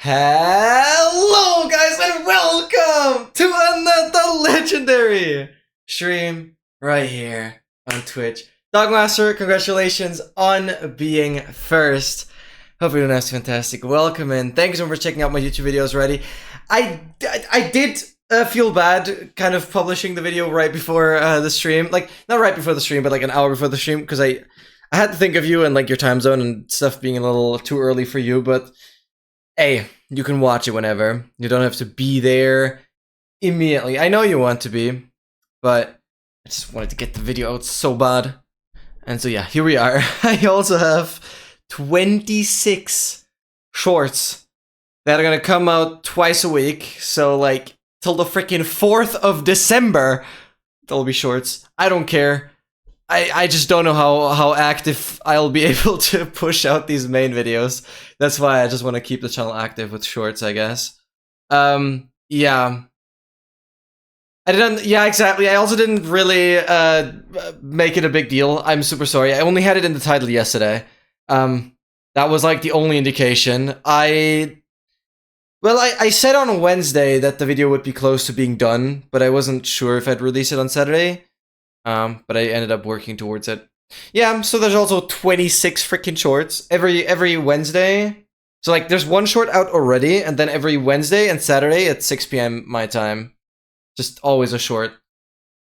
Hello guys and welcome to another legendary stream right here on Twitch. Dogmaster, congratulations on being first. Hope you're doing nice, fantastic. Welcome in. Thanks so much for checking out my YouTube videos already. I did feel bad kind of publishing the video right before the stream. Like, not right before the stream, but like an hour before the stream, because I had to think of you and like your time zone and stuff being a little too early for you, but hey, you can watch it whenever. You don't have to be there immediately. I know you want to be, but I just wanted to get the video out so bad. And so yeah, here we are. I also have 26 shorts that are gonna come out twice a week. So like, till the freaking 4th of December, there'll be shorts. I don't care. I just don't know how active I'll be able to push out these main videos. That's why I just want to keep the channel active with shorts, I guess. Yeah. Yeah, exactly. I also didn't really make it a big deal. I'm super sorry. I only had it in the title yesterday. That was like the only indication. I said on Wednesday that the video would be close to being done, but I wasn't sure if I'd release it on Saturday. But I ended up working towards it. Yeah, so there's also 26 freaking shorts every Wednesday. So like there's one short out already, and then every Wednesday and Saturday at 6 p.m. my time. Just always a short.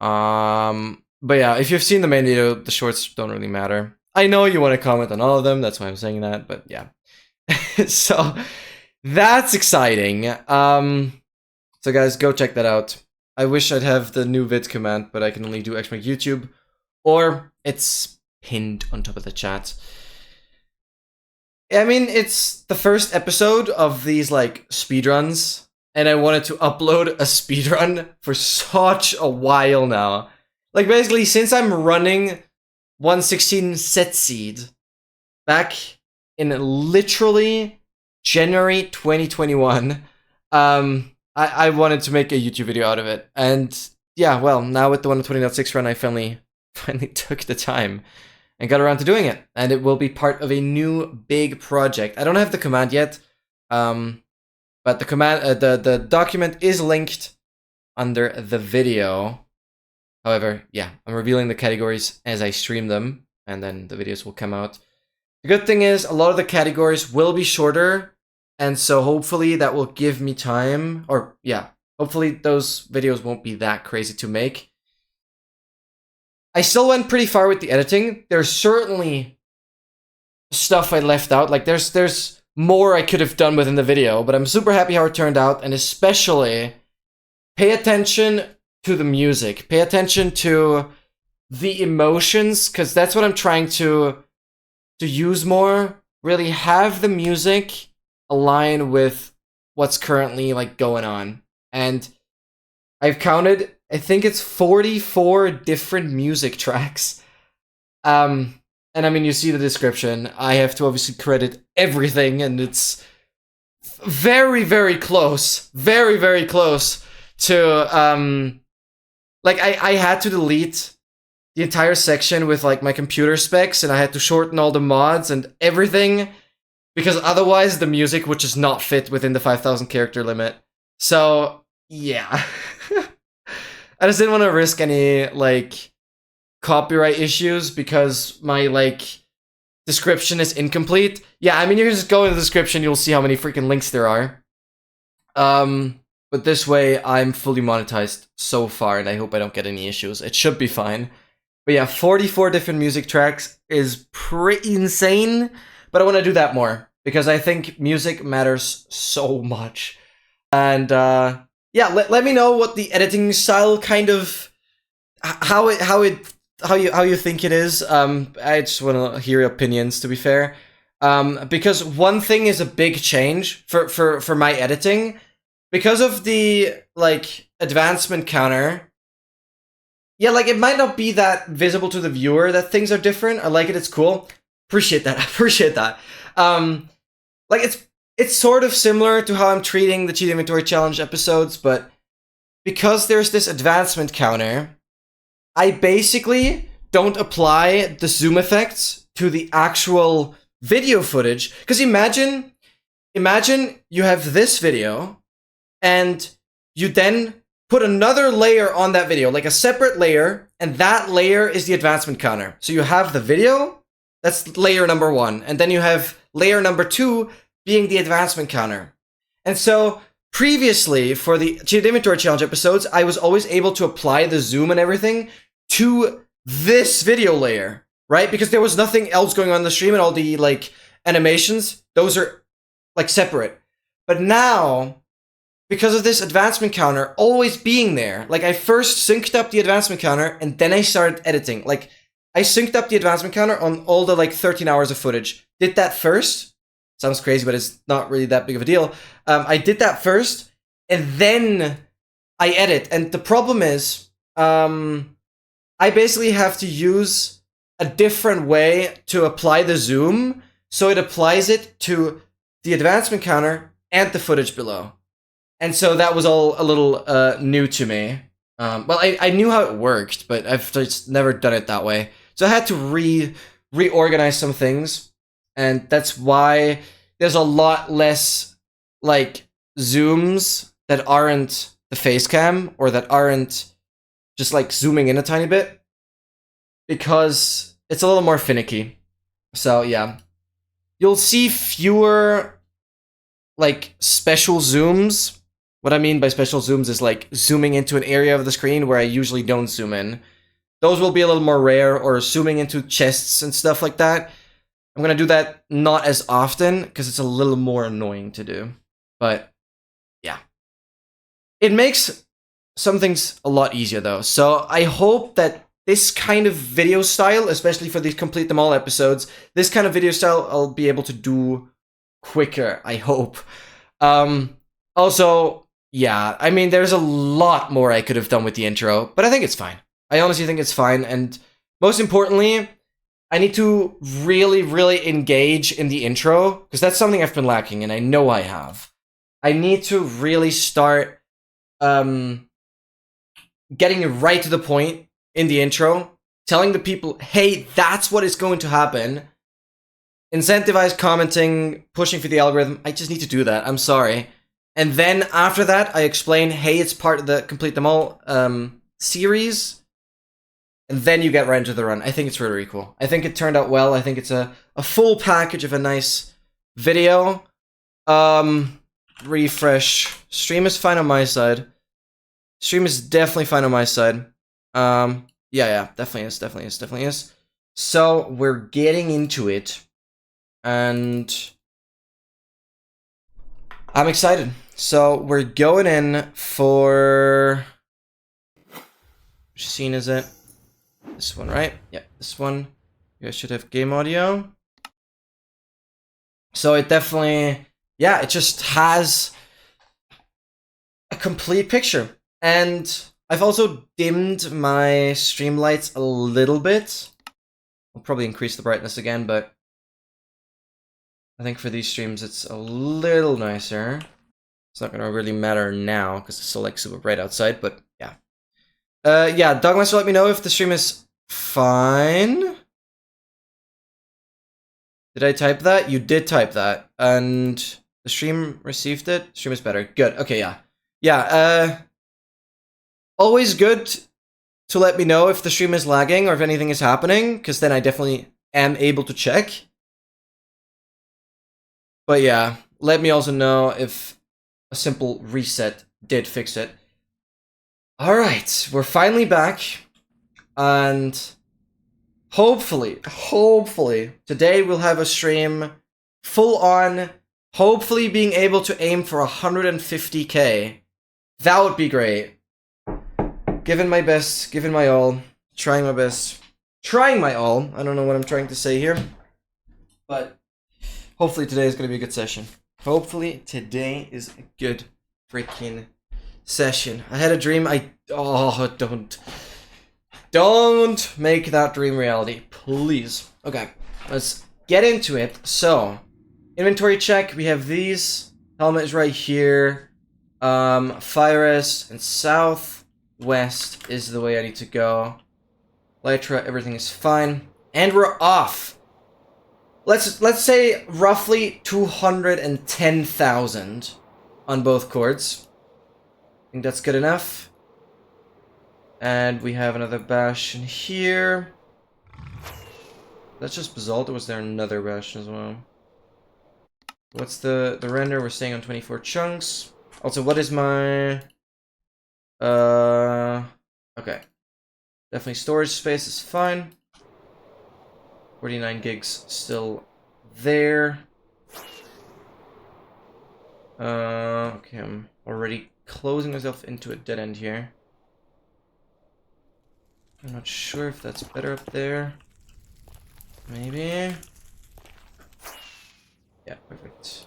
But yeah, if you've seen the main video, the shorts don't really matter. I know you want to comment on all of them, that's why I'm saying that, but yeah. So that's exciting. So guys, go check that out. I wish I'd have the new vids command, but I can only do Xmake YouTube, or it's pinned on top of the chat. I mean, it's the first episode of these like speedruns, and I wanted to upload a speedrun for such a while now. Like basically, since I'm running 116 set seed back in literally January 2021, I wanted to make a YouTube video out of it, and yeah, well, now with the 120.6 run, I finally took the time and got around to doing it, and it will be part of a new big project. I don't have the command yet, but the command, the document is linked under the video. However, yeah, I'm revealing the categories as I stream them, and then the videos will come out. The good thing is, a lot of the categories will be shorter. And so hopefully that will give me time, or yeah, hopefully those videos won't be that crazy to make. I still went pretty far with the editing. There's certainly stuff I left out. Like there's more I could have done within the video, but I'm super happy how it turned out, and especially pay attention to the music. Pay attention to the emotions, because that's what I'm trying to use more. Really have the music align with what's currently like going on. And I've counted, I think it's 44 different music tracks. And I mean, you see the description. I have to obviously credit everything, and it's very, very close. Very, very close to like I had to delete the entire section with like my computer specs, and I had to shorten all the mods and everything, because otherwise the music would just not fit within the 5,000 character limit. So, yeah. I just didn't want to risk any, like, copyright issues because my, like, description is incomplete. Yeah, I mean, you can just go in the description, you'll see how many freaking links there are. But this way, I'm fully monetized so far, and I hope I don't get any issues. It should be fine. But yeah, 44 different music tracks is pretty insane. But I want to do that more, because I think music matters so much. And yeah, let me know what the editing style kind of how you think it is. I just want to hear your opinions, to be fair. Because one thing is a big change for my editing, because of the like advancement counter. Yeah, like it might not be that visible to the viewer that things are different. I like it, it's cool. Appreciate that. I appreciate that. Like it's sort of similar to how I'm treating the Cheat Inventory Challenge episodes, but because there's this advancement counter, I basically don't apply the zoom effects to the actual video footage. Because imagine imagine you have this video, and you then put another layer on that video, like a separate layer, and that layer is the advancement counter. So you have the video, that's layer number 1, and then you have layer number 2 being the advancement counter. And so previously, for the Cheated Inventory Challenge episodes, I was always able to apply the zoom and everything to this video layer, right? Because there was nothing else going on in the stream, and all the like animations, those are like separate. But now, because of this advancement counter always being there, like I first synced up the advancement counter and then I started editing. Like I synced up the advancement counter on all the like 13 hours of footage. Did that first. Sounds crazy, but it's not really that big of a deal. I did that first, and then I edit. And the problem is, I basically have to use a different way to apply the zoom, so it applies it to the advancement counter and the footage below. And so that was all a little new to me. Well, I knew how it worked, but I've just never done it that way. So I had to reorganize some things. And that's why there's a lot less like zooms that aren't the face cam, or that aren't just like zooming in a tiny bit, because it's a little more finicky. So yeah, you'll see fewer like special zooms. What I mean by special zooms is like zooming into an area of the screen where I usually don't zoom in. Those will be a little more rare, or zooming into chests and stuff like that. I'm gonna do that not as often because it's a little more annoying to do. But yeah, it makes some things a lot easier though. So I hope that this kind of video style, especially for these Complete Them All episodes, this kind of video style I'll be able to do quicker, I hope. Also, yeah, I mean, there's a lot more I could have done with the intro, but I think it's fine. I honestly think it's fine, and most importantly, I need to really, really engage in the intro, because that's something I've been lacking, and I know I have. I need to really start getting right to the point in the intro, telling the people, hey, that's what is going to happen. Incentivize commenting, pushing for the algorithm. I just need to do that. I'm sorry. And then after that, I explain, hey, it's part of the Complete Them All series. And then you get right into the run. I think it's really, really cool. I think it turned out well. I think it's a full package of a nice video. Refresh. Stream is fine on my side. Stream is definitely fine on my side. Yeah, definitely is. So we're getting into it. And I'm excited. So we're going in for... Which scene is it? This one, right? Yeah, this one. You guys should have game audio. So it definitely, yeah, it just has a complete picture. And I've also dimmed my stream lights a little bit. I'll probably increase the brightness again, but I think for these streams it's a little nicer. It's not gonna really matter now because it's still like super bright outside, but yeah. Yeah, Dogmaster, let me know if the stream is fine. Did I type that? You did type that. And the stream received it? Stream is better. Good. Okay, yeah. Yeah, always good to let me know if the stream is lagging or if anything is happening, because then I definitely am able to check. But yeah, let me also know if a simple reset did fix it. Alright, we're finally back. And hopefully, today we'll have a stream full on, hopefully being able to aim for 150k. That would be great. Giving my best, giving my all, trying my best. Trying my all. I don't know what I'm trying to say here. But hopefully today is going to be a good session. Hopefully today is a good freaking session. I had a dream. Don't make that dream reality, please. Okay, let's get into it. So, inventory check. We have these. Helmet is right here. Fire rest and southwest is the way I need to go. Lytra, everything is fine. And we're off. let's say roughly 210,000 on both chords. I think that's good enough. And we have another bastion here. That's just basalt, or was there another bastion as well? What's the render? We're staying on 24 chunks. Also, what is my... Okay. Definitely storage space is fine. 49 gigs still there. Okay, I'm already closing myself into a dead end here. I'm not sure if that's better up there. Maybe. Yeah, perfect.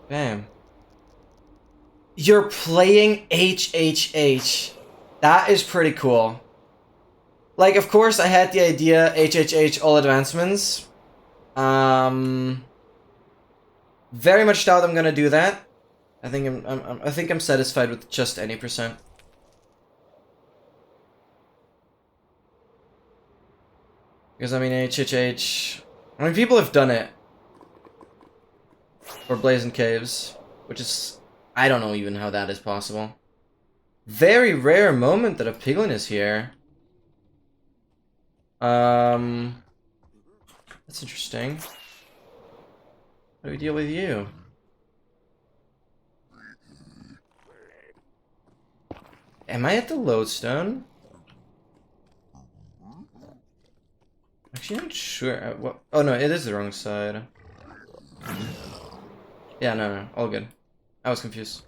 Bam. You're playing HHH. That is pretty cool. Like, of course, I had the idea HHH all advancements. Very much doubt I'm gonna do that. I think I'm satisfied with just any %. Because I mean HHH, I mean people have done it for Blazing Caves, which is, I don't know even how that is possible. Very rare moment that a piglin is here. That's interesting. How do we deal with you? Am I at the lodestone? Actually, I'm not sure. What? Oh no, it is the wrong side. Yeah, no, all good. I was confused.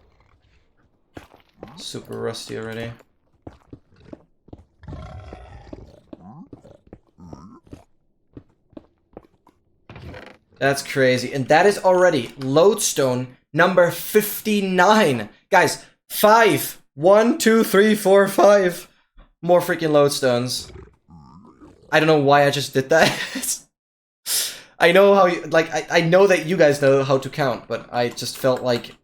Super rusty already. That's crazy. And that is already lodestone number 59. Guys, 5. 1, 2, 3, 4, 5 more freaking lodestones. I don't know why I just did that. I know how you, like, I know that you guys know how to count, but I just felt like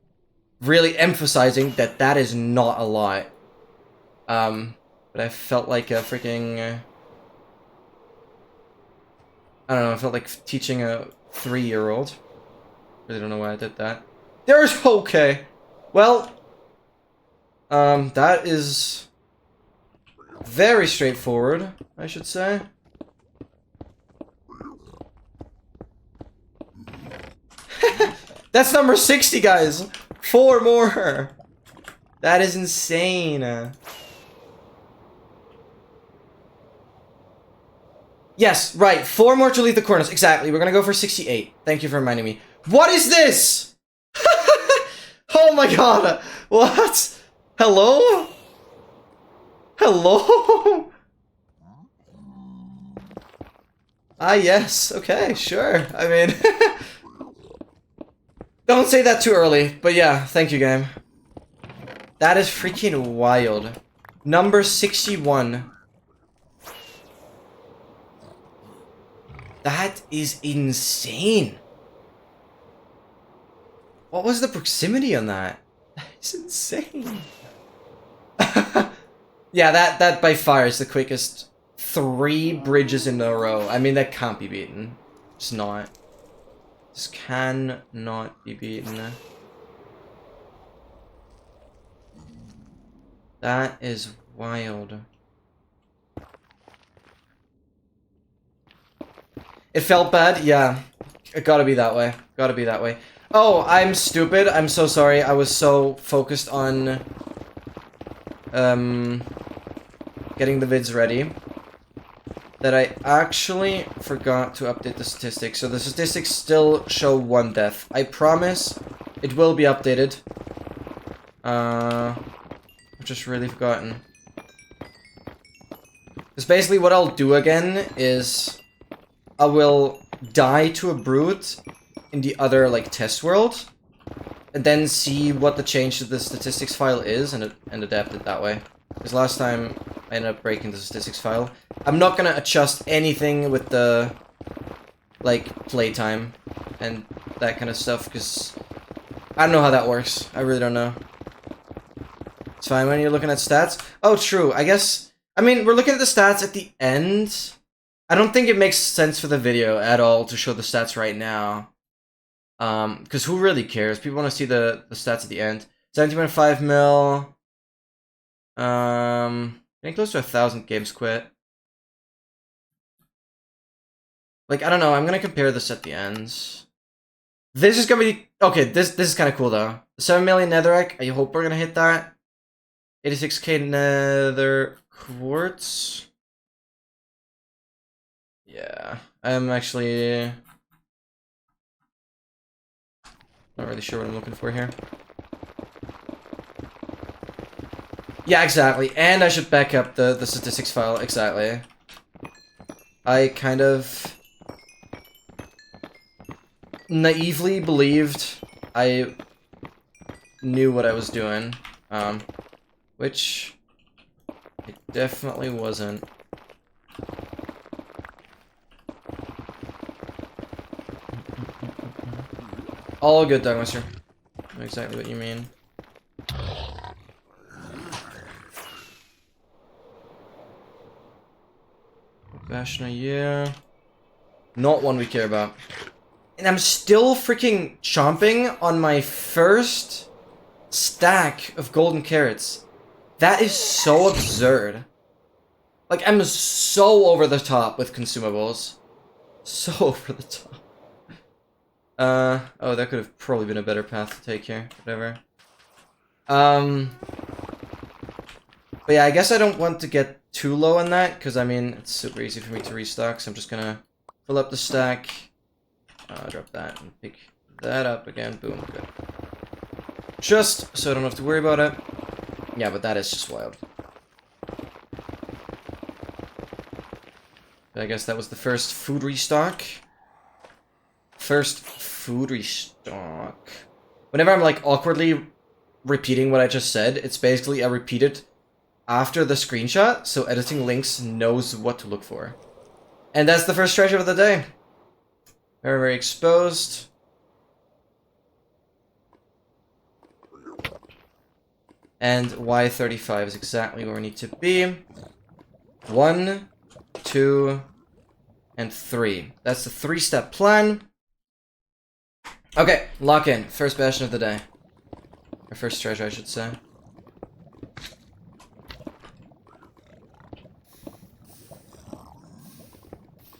really emphasizing that that is not a lot. But I felt like a freaking, I don't know, I felt like teaching a 3-year-old. Really don't know why I did that. There's, okay. Well, that is very straightforward, I should say. That's number 60, guys! 4 more! That is insane. Yes, right, 4 more to leave the corners. Exactly, we're gonna go for 68. Thank you for reminding me. What is this? Oh my god! What? Hello? Hello? Ah, yes. Okay, sure. I mean... Don't say that too early, but yeah, thank you, game. That is freaking wild. Number 61. That is insane. What was the proximity on that? That is insane. Yeah, that by far is the quickest 3 bridges in a row. I mean, that can't be beaten. It's not. This cannot be beaten. That is wild. It felt bad? Yeah. It gotta be that way. Gotta be that way. Oh, I'm stupid. I'm so sorry. I was so focused on getting the vids ready that I actually forgot to update the statistics. So the statistics still show 1 death. I promise it will be updated. I've just really forgotten. Because basically what I'll do again is I will die to a brute in the other, like, test world, and then see what the change to the statistics file is, and adapt it that way. Because last time I ended up breaking the statistics file. I'm not gonna adjust anything with the, like, playtime and that kind of stuff, because I don't know how that works. I really don't know. It's fine when you're looking at stats. Oh, true. I guess, I mean, we're looking at the stats at the end I don't think it makes sense for the video at all to show the stats right now. Because who really cares? People want to see the stats at the end. 17.5 mil. Getting close to 1,000 games quit. Like, I don't know. I'm gonna compare this at the ends. This is gonna be okay. This is kind of cool though. 7 million netherrack. I hope we're gonna hit that. 86k nether quartz. Yeah, I'm actually not really sure what I'm looking for here. Yeah, exactly. And I should back up the statistics file. Exactly. I kind of naively believed I knew what I was doing, which it definitely wasn't. All good, Dogmaster. I know exactly what you mean. Bashna, yeah. Not one we care about. And I'm still freaking chomping on my first stack of golden carrots. That is so absurd. Like, I'm so over the top with consumables. So over the top. Oh, that could have probably been a better path to take here. Whatever. But yeah, I guess I don't want to get too low on that, because, I mean, it's super easy for me to restock, so I'm just gonna fill up the stack. Drop that and pick that up again. Boom, good. Just so I don't have to worry about it. Yeah, but that is just wild. I guess that was the first food restock. First food restock. Whenever I'm like awkwardly repeating what I just said, it's basically I repeat it after the screenshot, so editing links knows what to look for. And that's the first treasure of the day. Very, very exposed. And Y35 is exactly where we need to be. 1, 2, and 3. That's the 3-step plan. Okay, lock in. First bastion of the day. Or first treasure, I should say.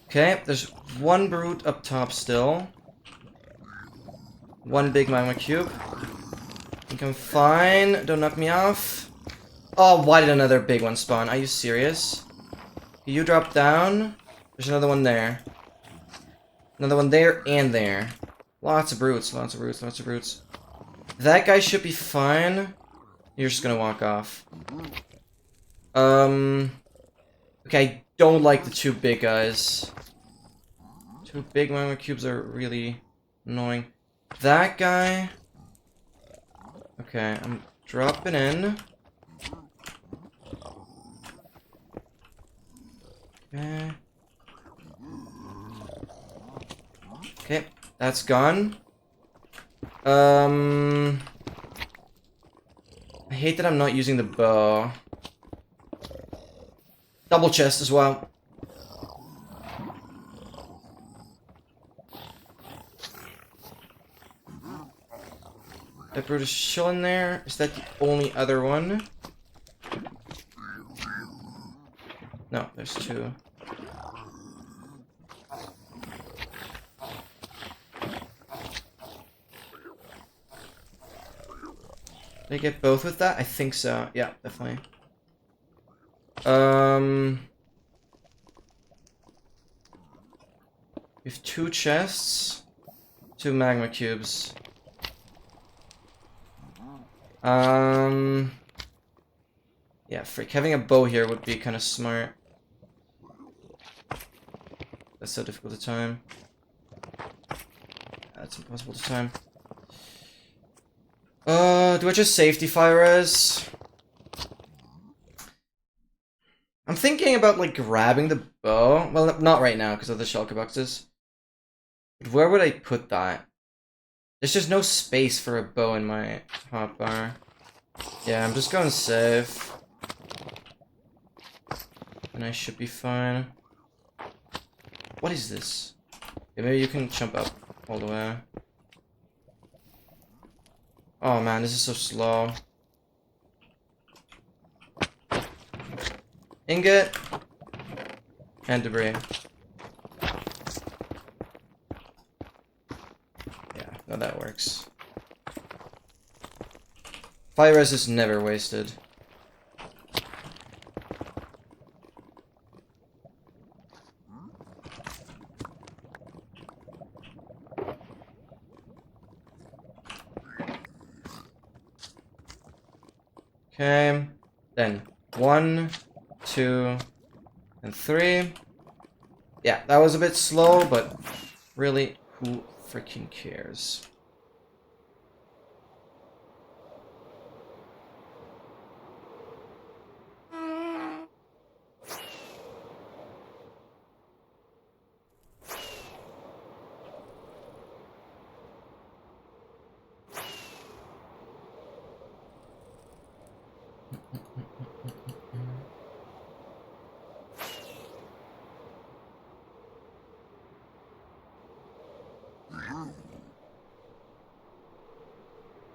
Okay, there's one brute up top still. One big magma cube. I think I'm fine. Don't knock me off. Oh, why did another big one spawn? Are you serious? You drop down. There's another one there. Another one there and there. Lots of brutes, lots of brutes, lots of brutes. That guy should be fine. You're just gonna walk off. Okay, I don't like the two big guys. Two big magma cubes are really annoying. That guy... Okay, I'm dropping in. Okay. Okay, that's gone. I hate that I'm not using the bow. Double chest as well. That brute is chilling there. Is that the only other one? No, there's two. Did I get both with that? I think so. Yeah, definitely. We have 2 chests, 2 magma cubes. Yeah, freak. Having a bow here would be kind of smart. That's so difficult to time. That's impossible to time. Do I just safety fire as? I'm thinking about, like, grabbing the bow. Well, not right now, because of the shulker boxes. But where would I put that? There's just no space for a bow in my hotbar. Yeah, I'm just going safe. And I should be fine. What is this? Okay, maybe you can jump up all the way. Oh man, this is so slow. Ingot. And debris. Yeah, no, that works. Fire res is never wasted. Okay, then 1, 2, and 3. Yeah, that was a bit slow, but really, who freaking cares?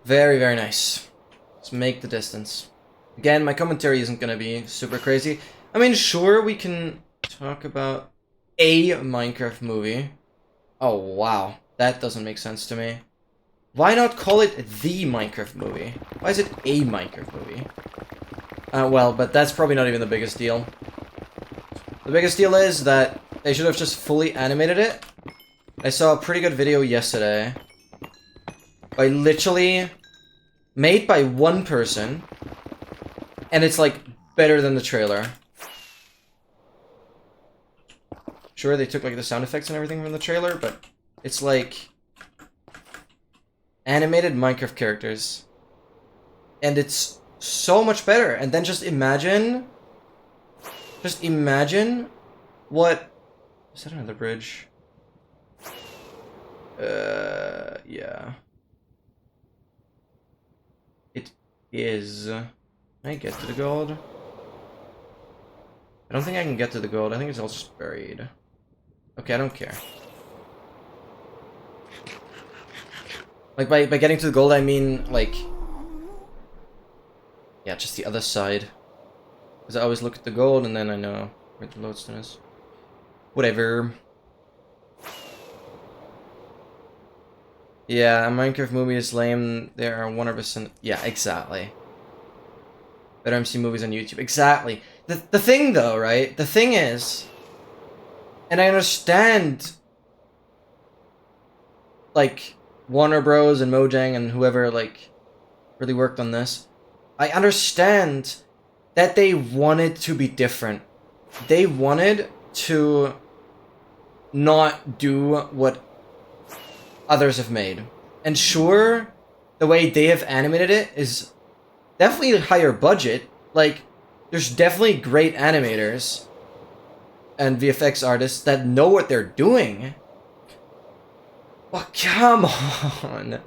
Very, very nice. Let's make the distance. Again, my commentary isn't gonna be super crazy. I mean, sure, we can talk about a Minecraft movie. Oh, wow. That doesn't make sense to me. Why not call it the Minecraft movie? Why is it a Minecraft movie? Well, but that's probably not even the biggest deal. The biggest deal is that they should have just fully animated it. I saw a pretty good video yesterday. By literally made by one person. And it's like better than the trailer. Sure, they took like the sound effects and everything from the trailer, but it's like animated Minecraft characters. And it's so much better. And then just imagine what... Is that another bridge? Yeah. It is. Can I get to the gold? I don't think I can get to the gold. I think it's all just buried. Okay, I don't care. Like, by getting to the gold, I mean, like... Yeah, just the other side. Because I always look at the gold, and then I know where the lodestone is. Whatever. Yeah, a Minecraft movie is lame. There are 100%... Yeah, exactly. Better MC movies on YouTube. Exactly. The thing, though, right? The thing is... And I understand... Like, Warner Bros. And Mojang and whoever, like, really worked on this. I understand that they wanted to be different. They wanted to not do what others have made. And sure, the way they have animated it is definitely a higher budget. Like, there's definitely great animators and VFX artists that know what they're doing. But come on.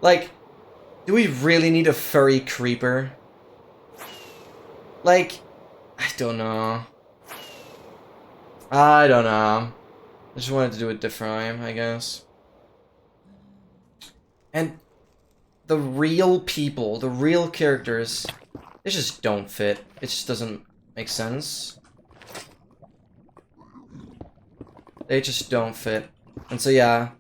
Like, do we really need a furry creeper? Like, I don't know. I don't know. I just wanted to do it different, I guess. And the real people, the real characters, they just don't fit. It just doesn't make sense. They just don't fit. And so yeah.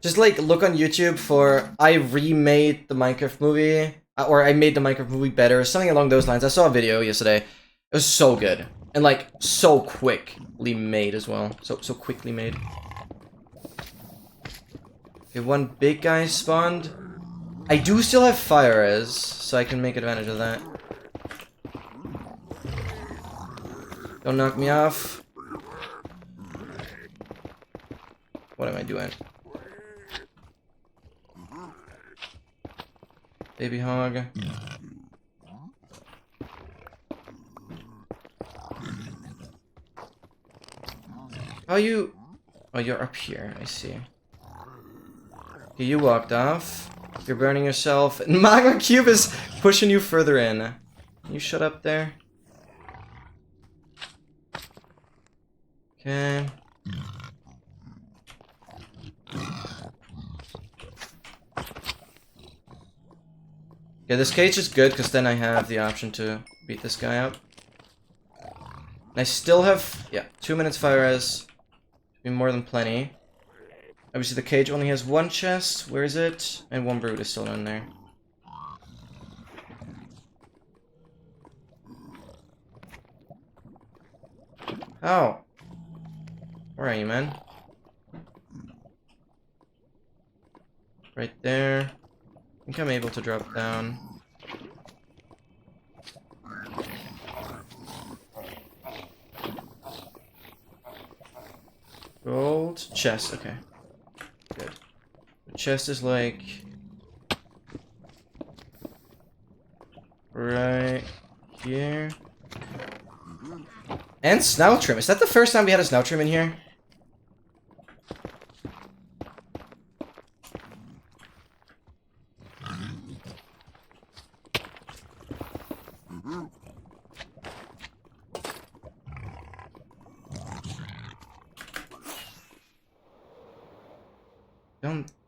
Just like look on YouTube for I remade the Minecraft movie, or I made the Minecraft movie better, something along those lines. I saw a video yesterday. It was so good. And like so quickly made as well. So quickly made. Okay, one big guy spawned. I do still have fire res, so I can make advantage of that. Don't knock me off. What am I doing? Baby hog. Oh, you... Oh, you're up here. I see. Okay, you walked off. You're burning yourself. And Magma Cube is pushing you further in. Can you shut up there? Okay. Yeah, this cage is good because then I have the option to beat this guy up. And I still have, yeah, 2 minutes fire res. Be more than plenty. Obviously the cage only has one chest. Where is it? And one brood is still in there. Oh. Where are you, man? Right there. I think I'm able to drop down. Gold chest, okay. Good. The chest is like right here. And snout trim. Is that the first time we had a snout trim in here?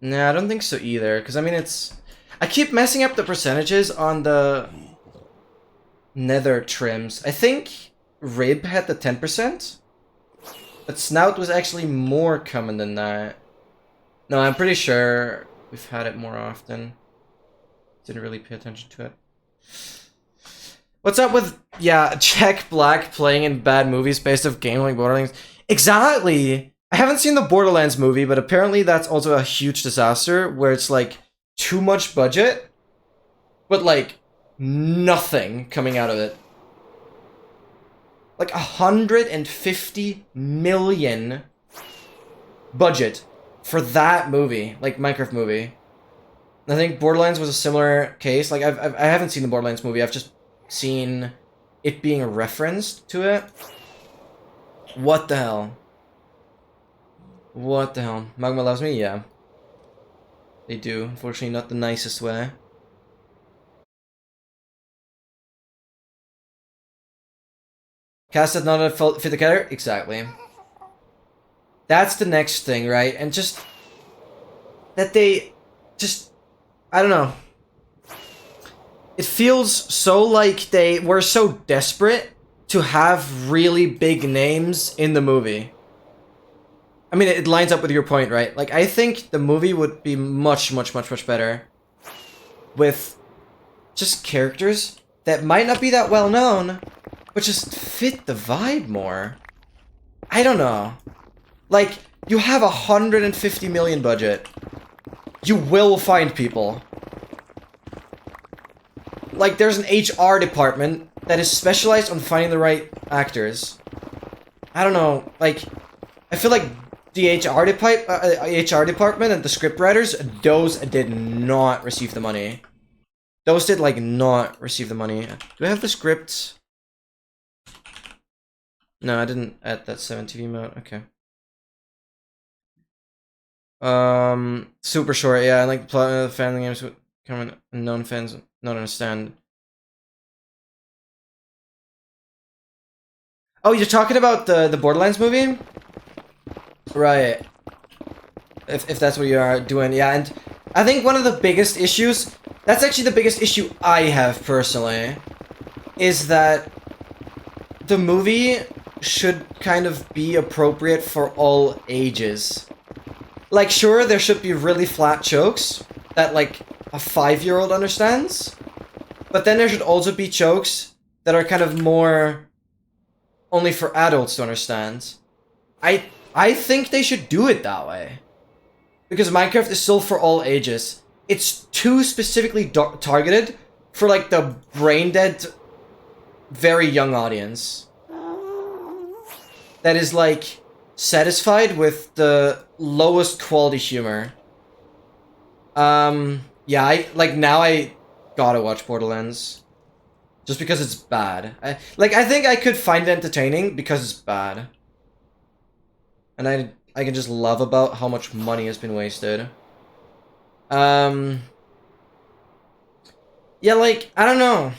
Nah, I don't think so either. Because, I mean, it's... I keep messing up the percentages on the nether trims. I think rib had the 10%. But snout was actually more common than that. No, I'm pretty sure we've had it more often. Didn't really pay attention to it. What's up with, yeah, Jack Black playing in bad movies based off game like Borderlands? Exactly! I haven't seen the Borderlands movie, but apparently that's also a huge disaster where it's like too much budget, but like nothing coming out of it. Like 150 million budget for that movie, like Minecraft movie. I think Borderlands was a similar case. Like I haven't seen the Borderlands movie. I've just seen it being referenced to it. What the hell? What the hell? Magma loves me? Yeah. They do. Unfortunately, not the nicest way. Cast did not fit the character? Exactly. That's the next thing, right? And just... that they... just... I don't know. It feels so like they were so desperate to have really big names in the movie. I mean, it lines up with your point, right? Like, I think the movie would be much better with just characters that might not be that well known, but just fit the vibe more. I don't know. Like, you have 150 million budget. You will find people. Like, there's an HR department that is specialized on finding the right actors. I don't know, like, I feel like the HR department and the scriptwriters, those did not receive the money. Those did, like, not receive the money. Do I have the scripts? No, I didn't add that 7TV mode. Okay. Super short, yeah, I like the plot of the family games with common unknown fans not understand. Oh, you're talking about the Borderlands movie? Right. If that's what you are doing, yeah, and I think one of the biggest issues, that's actually the biggest issue I have personally, is that the movie should kind of be appropriate for all ages. Like, sure, there should be really flat jokes that, like, a 5-year-old understands, but then there should also be jokes that are kind of more only for adults to understand. I think they should do it that way. Because Minecraft is still for all ages. It's too specifically targeted for, like, the brain-dead, very young audience. That is, like, satisfied with the lowest quality humor. Yeah, now I gotta watch Borderlands. Just because it's bad. I think I could find it entertaining because it's bad. And I can just love about how much money has been wasted. Yeah, like, I don't know.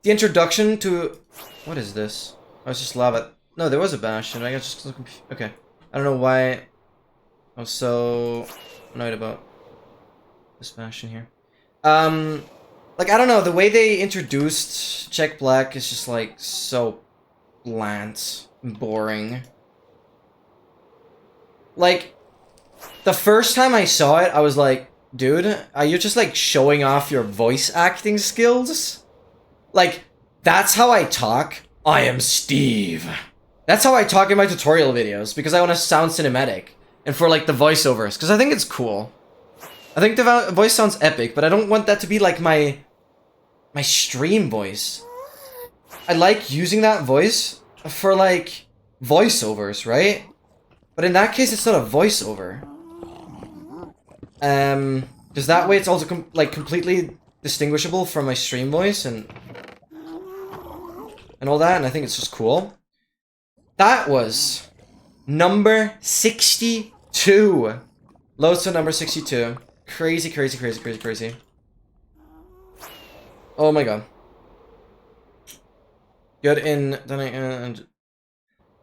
The introduction to... what is this? Oh, it's just lava. No, there was a bastion. I got just... okay. I don't know why I was so annoyed about this bastion here. Like, Like, I don't know, the way they introduced Jack Black is just, like, so bland and boring. Like, the first time I saw it, I was like, dude, are you just, like, showing off your voice acting skills? Like, that's how I talk. I am Steve. That's how I talk in my tutorial videos, because I want to sound cinematic. And for, like, the voiceovers, because I think it's cool. I think the voice sounds epic, but I don't want that to be, like, my stream voice. I like using that voice for, like, voiceovers, right? But in that case, it's not a voiceover. Because that way it's also, completely distinguishable from my stream voice and all that, and I think it's just cool. That was number 62. Lodestone number 62. Crazy, crazy, crazy, crazy, crazy. Oh my god. Good in...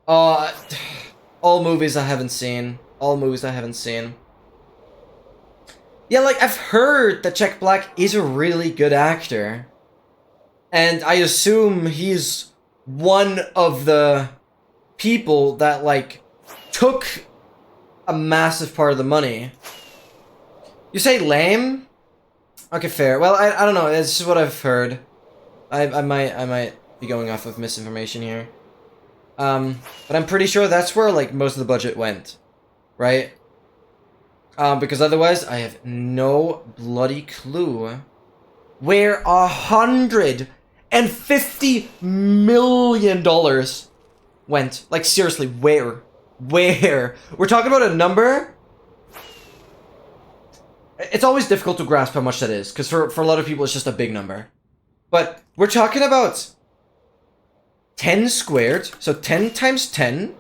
all movies I haven't seen. All movies I haven't seen. Yeah, like, I've heard that Jack Black is a really good actor. And I assume he's one of the people that, like, took a massive part of the money. You say lame? Okay, fair. Well, I don't know. It's just what I've heard. I might be going off of misinformation here. But I'm pretty sure that's where, like, most of the budget went. Right? Because otherwise, I have no bloody clue where $150 million went. Like, seriously, where? Where? We're talking about a number? It's always difficult to grasp how much that is, because for a lot of people, it's just a big number. But we're talking about 10 squared, so 10 times 10,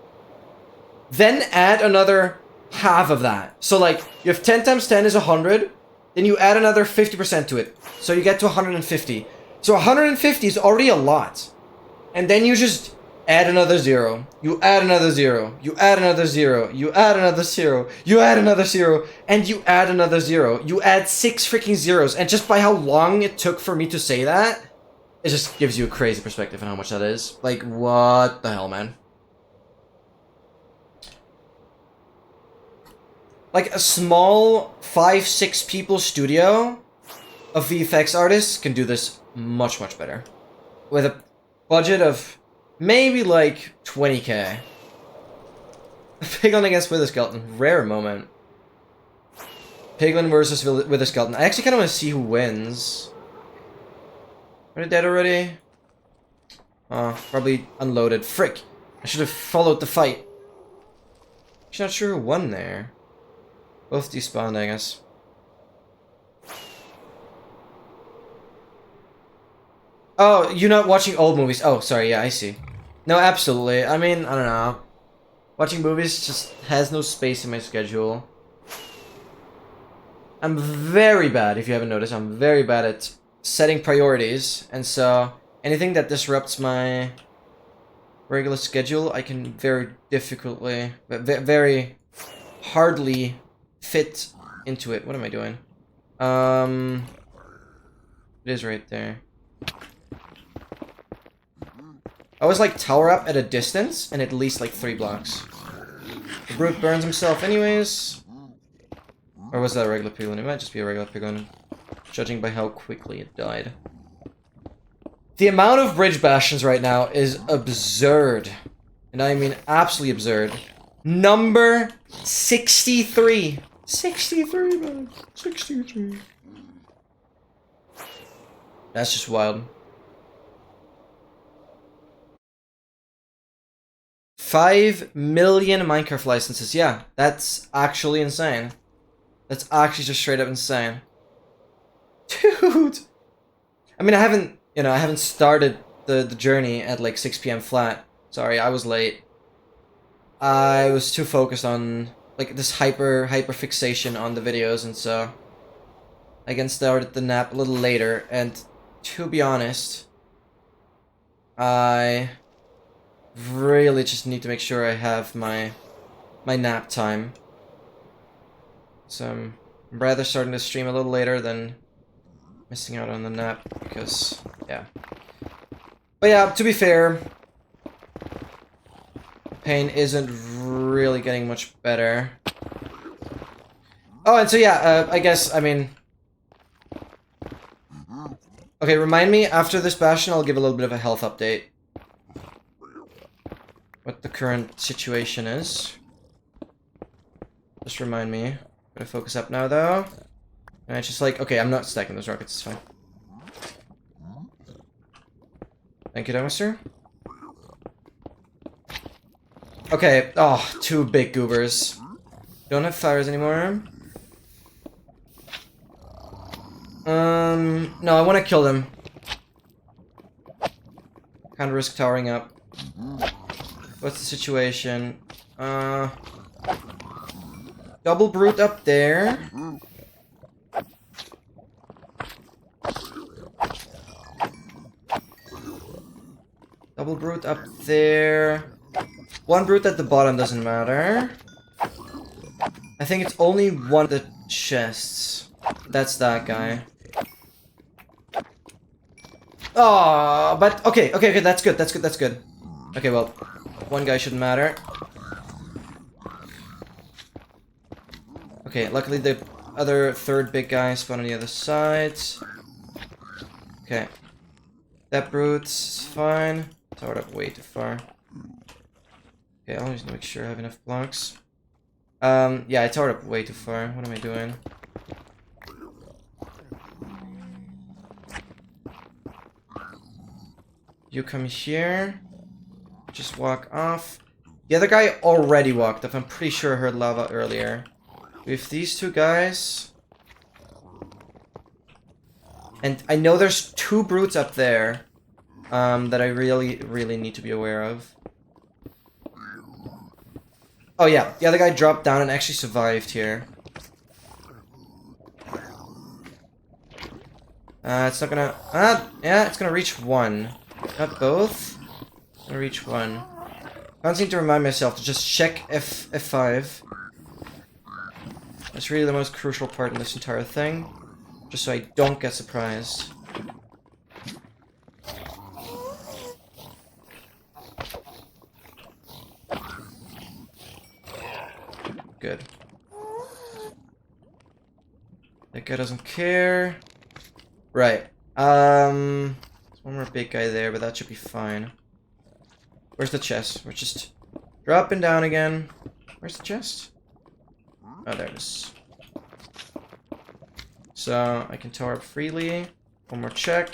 then add another half of that. So, like, you have 10 times 10 is 100, then you add another 50% to it, so you get to 150. So 150 is already a lot. And then you just add another 0. You add another 0. You add another 0. You add another 0. You add another 0. And you add another 0. You add 6 freaking zeros. And just by how long it took for me to say that, it just gives you a crazy perspective on how much that is. Like, what the hell, man? Like, a small 5-6 people studio of VFX artists can do this much, much better. With a budget of maybe, like, 20k. Piglin against Wither Skeleton. Rare moment. Piglin versus Wither Skeleton. I actually kind of want to see who wins. Are they dead already? Oh, probably unloaded. Frick! I should have followed the fight. Actually not sure who won there. Both despawned, I guess. Oh, you're not watching old movies. Oh, sorry, yeah, I see. No, absolutely. I mean, I don't know. Watching movies just has no space in my schedule. I'm very bad, if you haven't noticed, I'm very bad at setting priorities. And so, anything that disrupts my regular schedule, I can very difficultly, very hardly fit into it. What am I doing? It is right there. I always like tower up at a distance and at least like 3 blocks. The brute burns himself anyways. Or was that a regular piglin? It might just be a regular piglin, judging by how quickly it died. The amount of bridge bastions right now is absurd. And I mean absolutely absurd. Number 63. 63, man. 63. That's just wild. 5 million Minecraft licenses. Yeah, that's actually insane. That's actually just straight up insane. Dude! I mean, I haven't started the journey at like 6 p.m. flat. Sorry, I was late. I was too focused on like this hyper fixation on the videos, and so I can start the nap a little later. And to be honest, I really just need to make sure I have my nap time. So I'm rather starting to stream a little later than missing out on the nap because, yeah. But yeah, to be fair, pain isn't really getting much better. Oh, and so yeah, I guess, I mean... Okay, remind me, after this bastion, I'll give a little bit of a health update. What the current situation is. Just remind me. Gotta focus up now, though. And it's just like, okay, I'm not stacking those rockets, it's fine. Thank you, Mister. Okay, oh, 2 big goobers. Don't have fires anymore. No, I want to kill them. Can't risk towering up. What's the situation? Double brute up there. Double brute up there. 1 brute at the bottom doesn't matter. I think it's only one of the chests. That's that guy. Oh, but okay, that's good. Okay, well, 1 guy shouldn't matter. Okay, luckily the other 3rd big guy spawned on the other side. Okay. That brute's fine. Towered up way too far. Okay, I'll just make sure I have enough blocks. Yeah, I towered up way too far. What am I doing? You come here. Just walk off. The other guy already walked off. I'm pretty sure I heard lava earlier. With these 2 guys... And I know there's 2 brutes up there. That I really need to be aware of. Oh yeah, the other guy dropped down and actually survived here. It's not gonna... yeah, it's gonna reach 1. Not both. It's gonna reach 1. I need to remind myself to just check F5. That's really the most crucial part in this entire thing. Just so I don't get surprised. Good. That guy doesn't care. Right. There's one more big guy there, but that should be fine. Where's the chest? We're just dropping down again. Where's the chest? Oh, there it is. So, I can tower up freely. 1 more check.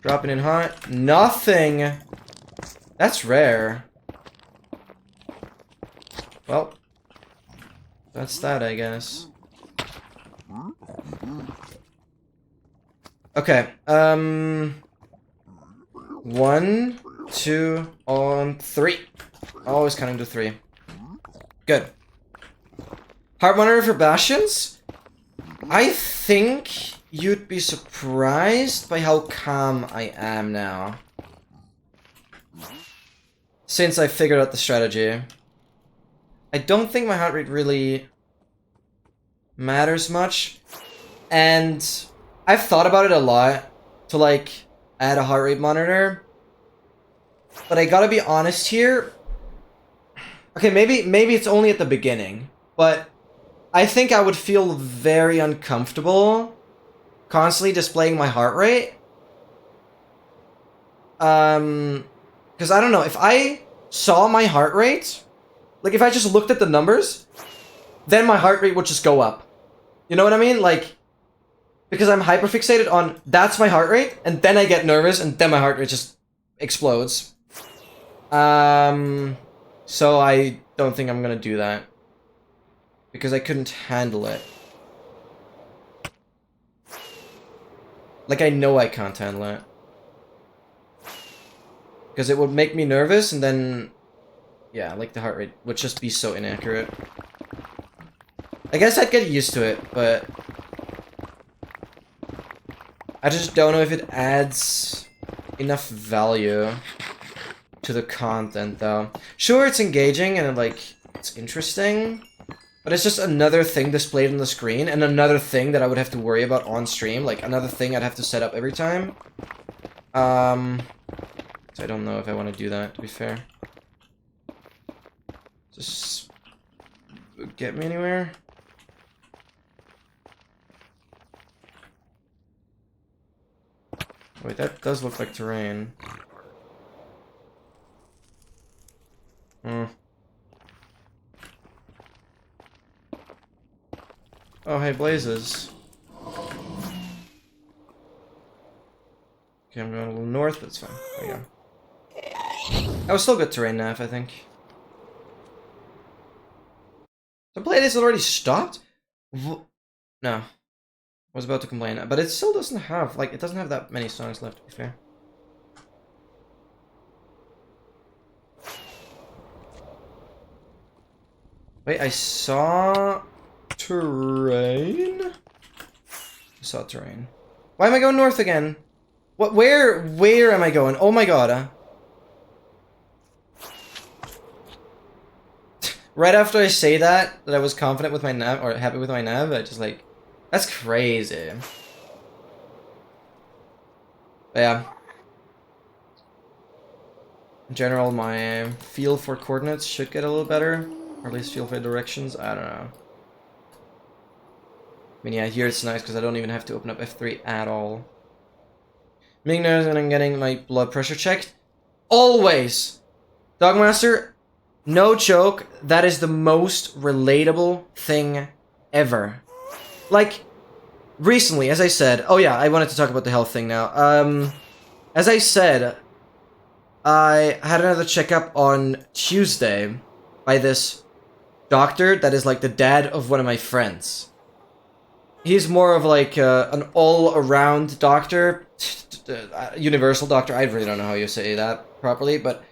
Dropping in hot. Nothing! That's rare. Well, that's that, I guess. Okay, 1, 2, 3. Always counting to 3. Good. Heart monitor for bastions? I think you'd be surprised by how calm I am now. Since I figured out the strategy. I don't think my heart rate really matters much. And I've thought about it a lot to like add a heart rate monitor. But I gotta be honest here. Okay, maybe it's only at the beginning, but I think I would feel very uncomfortable constantly displaying my heart rate. Because I don't know, if I saw my heart rate, like if I just looked at the numbers, then my heart rate would just go up. You know what I mean? Like, because I'm hyperfixated on that's my heart rate, and then I get nervous, and then my heart rate just explodes. So I don't think I'm gonna do that. Because I couldn't handle it. Like, I know I can't handle it. Because it would make me nervous, and then... yeah, like the heart rate would just be so inaccurate. I guess I'd get used to it, but... I just don't know if it adds enough value to the content, though. Sure, it's engaging, and, like, it's interesting. but it's just another thing displayed on the screen, and another thing that I would have to worry about on stream, like another thing I'd have to set up every time. So I don't know if I want to do that, to be fair. Just get me anywhere? Wait, that does look like terrain. Oh, hey, blazes. Okay, I'm going a little north, but it's fine. There we go. That was still good terrain, Nav, I think. The playlist already stopped? No. I was about to complain, but it still doesn't have, like, it doesn't have that many songs left, to be fair. Wait, I saw terrain? I saw terrain. Why am I going north again? What? Where am I going? Oh my god. Right after I say that I was confident with my nav, or happy with my nav, I just like, that's crazy. But yeah. In general, my feel for coordinates should get a little better. Or at least feel for directions, I don't know. I mean, yeah, here it's nice because I don't even have to open up F3 at all. Being nervous and I'm getting my blood pressure checked. Always! Dogmaster, no joke, that is the most relatable thing ever. Like, recently, as I said... Oh yeah, I wanted to talk about the health thing now. As I said, I had another checkup on Tuesday by this doctor that is like the dad of one of my friends. He's more of like an all-around doctor, universal doctor. I really don't know how you say that properly, but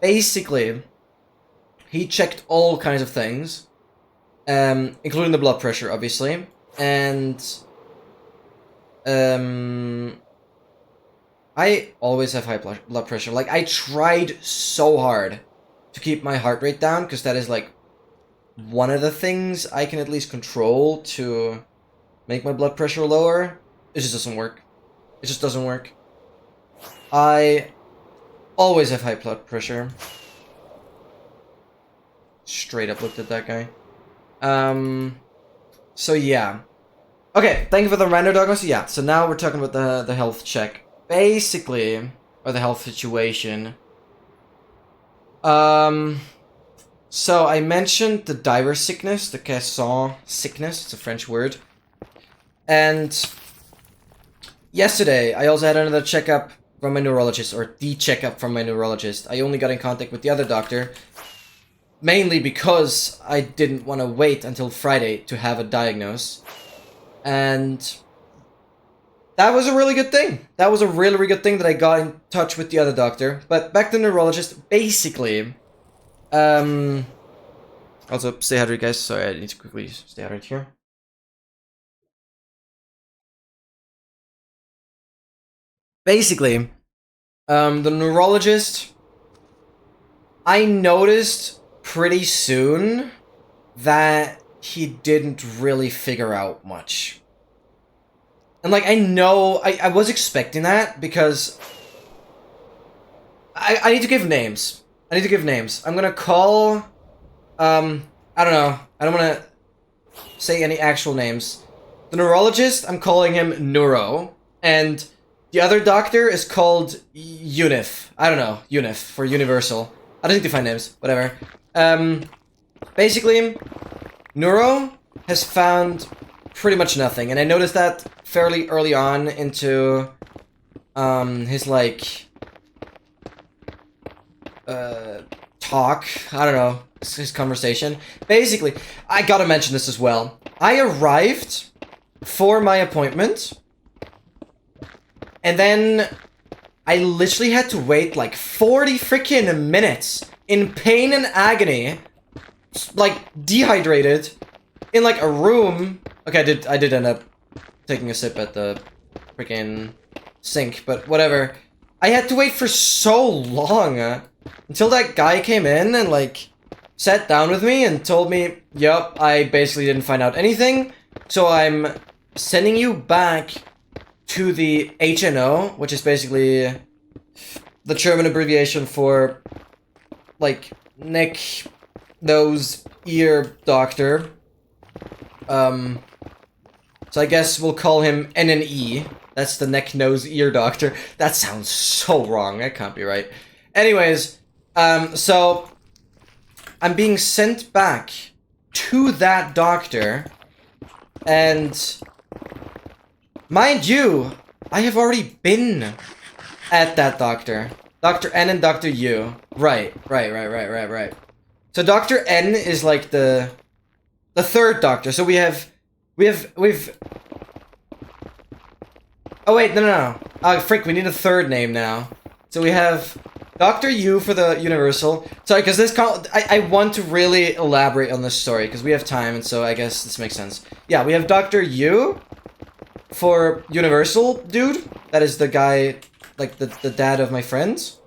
basically, he checked all kinds of things, including the blood pressure, obviously, and I always have high blood pressure. Like, I tried so hard to keep my heart rate down, because that is like one of the things I can at least control to make my blood pressure lower. It just doesn't work. It just doesn't work. I always have high blood pressure. Straight up looked at that guy. So yeah. Okay, thank you for the random dogma. So yeah, so now we're talking about the health check. Basically, or the health situation. So I mentioned the diver sickness, the caisson sickness, it's a French word. And yesterday, I also had another checkup from my neurologist, or the checkup from my neurologist. I only got in contact with the other doctor, mainly because I didn't want to wait until Friday to have a diagnose. And that was a really good thing. That was a really, really good thing that I got in touch with the other doctor. But back to the neurologist, basically... Also, stay hydrated, guys. Sorry, I need to quickly stay hydrated here. Basically, the neurologist... I noticed pretty soon that he didn't really figure out much. And, like, I know... I was expecting that, because... I need to give names. I need to give names. I'm gonna call... I don't know. I don't want to say any actual names. The neurologist, I'm calling him Neuro. And the other doctor is called Unif. I don't know. Unif, for Universal. I don't need to find names. Whatever. Basically, Neuro has found pretty much nothing. And I noticed that fairly early on into his, like... talk. I don't know. His conversation. Basically, I gotta mention this as well. I arrived for my appointment, and then I literally had to wait like 40 freaking minutes in pain and agony, like dehydrated, in like a room. Okay, I did end up taking a sip at the freaking sink, but whatever. I had to wait for so long until that guy came in and like sat down with me and told me, yup, I basically didn't find out anything, so I'm sending you back to the HNO, which is basically the German abbreviation for, like, neck, nose, ear doctor. So I guess we'll call him NNE. That's the neck, nose, ear doctor. That sounds so wrong. That can't be right. Anyways, so I'm being sent back to that doctor, and mind you, I have already been at that doctor. Dr. N and Dr. U. Right. So Dr. N is like the third doctor. So we've oh wait, no. Oh frick, we need a third name now. So we have Dr. U for the Universal. Sorry, because I want to really elaborate on this story, because we have time, and so I guess this makes sense. Yeah, we have Dr. U for Universal dude. That is the guy, like the dad of my friends.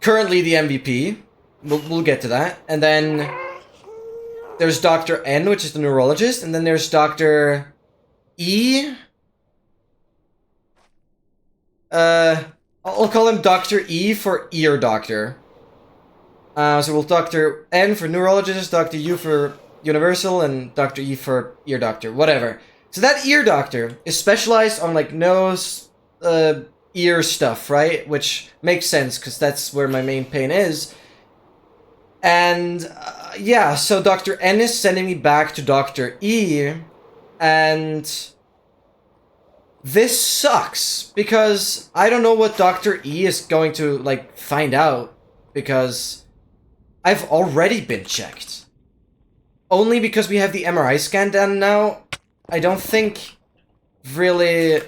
Currently the MVP. We'll get to that. And then there's Dr. N, which is the neurologist, and then there's Dr. E. I'll call him Dr. E for ear doctor. So we'll Dr. N for neurologist, Dr. U for universal, and Dr. E for ear doctor, whatever. So that ear doctor is specialized on like nose, ear stuff, right? Which makes sense, because that's where my main pain is. And yeah, so Dr. N is sending me back to Dr. E, and this sucks, because I don't know what Dr. E is going to, like, find out, because I've already been checked. Only because we have the MRI scan done now, I don't think really...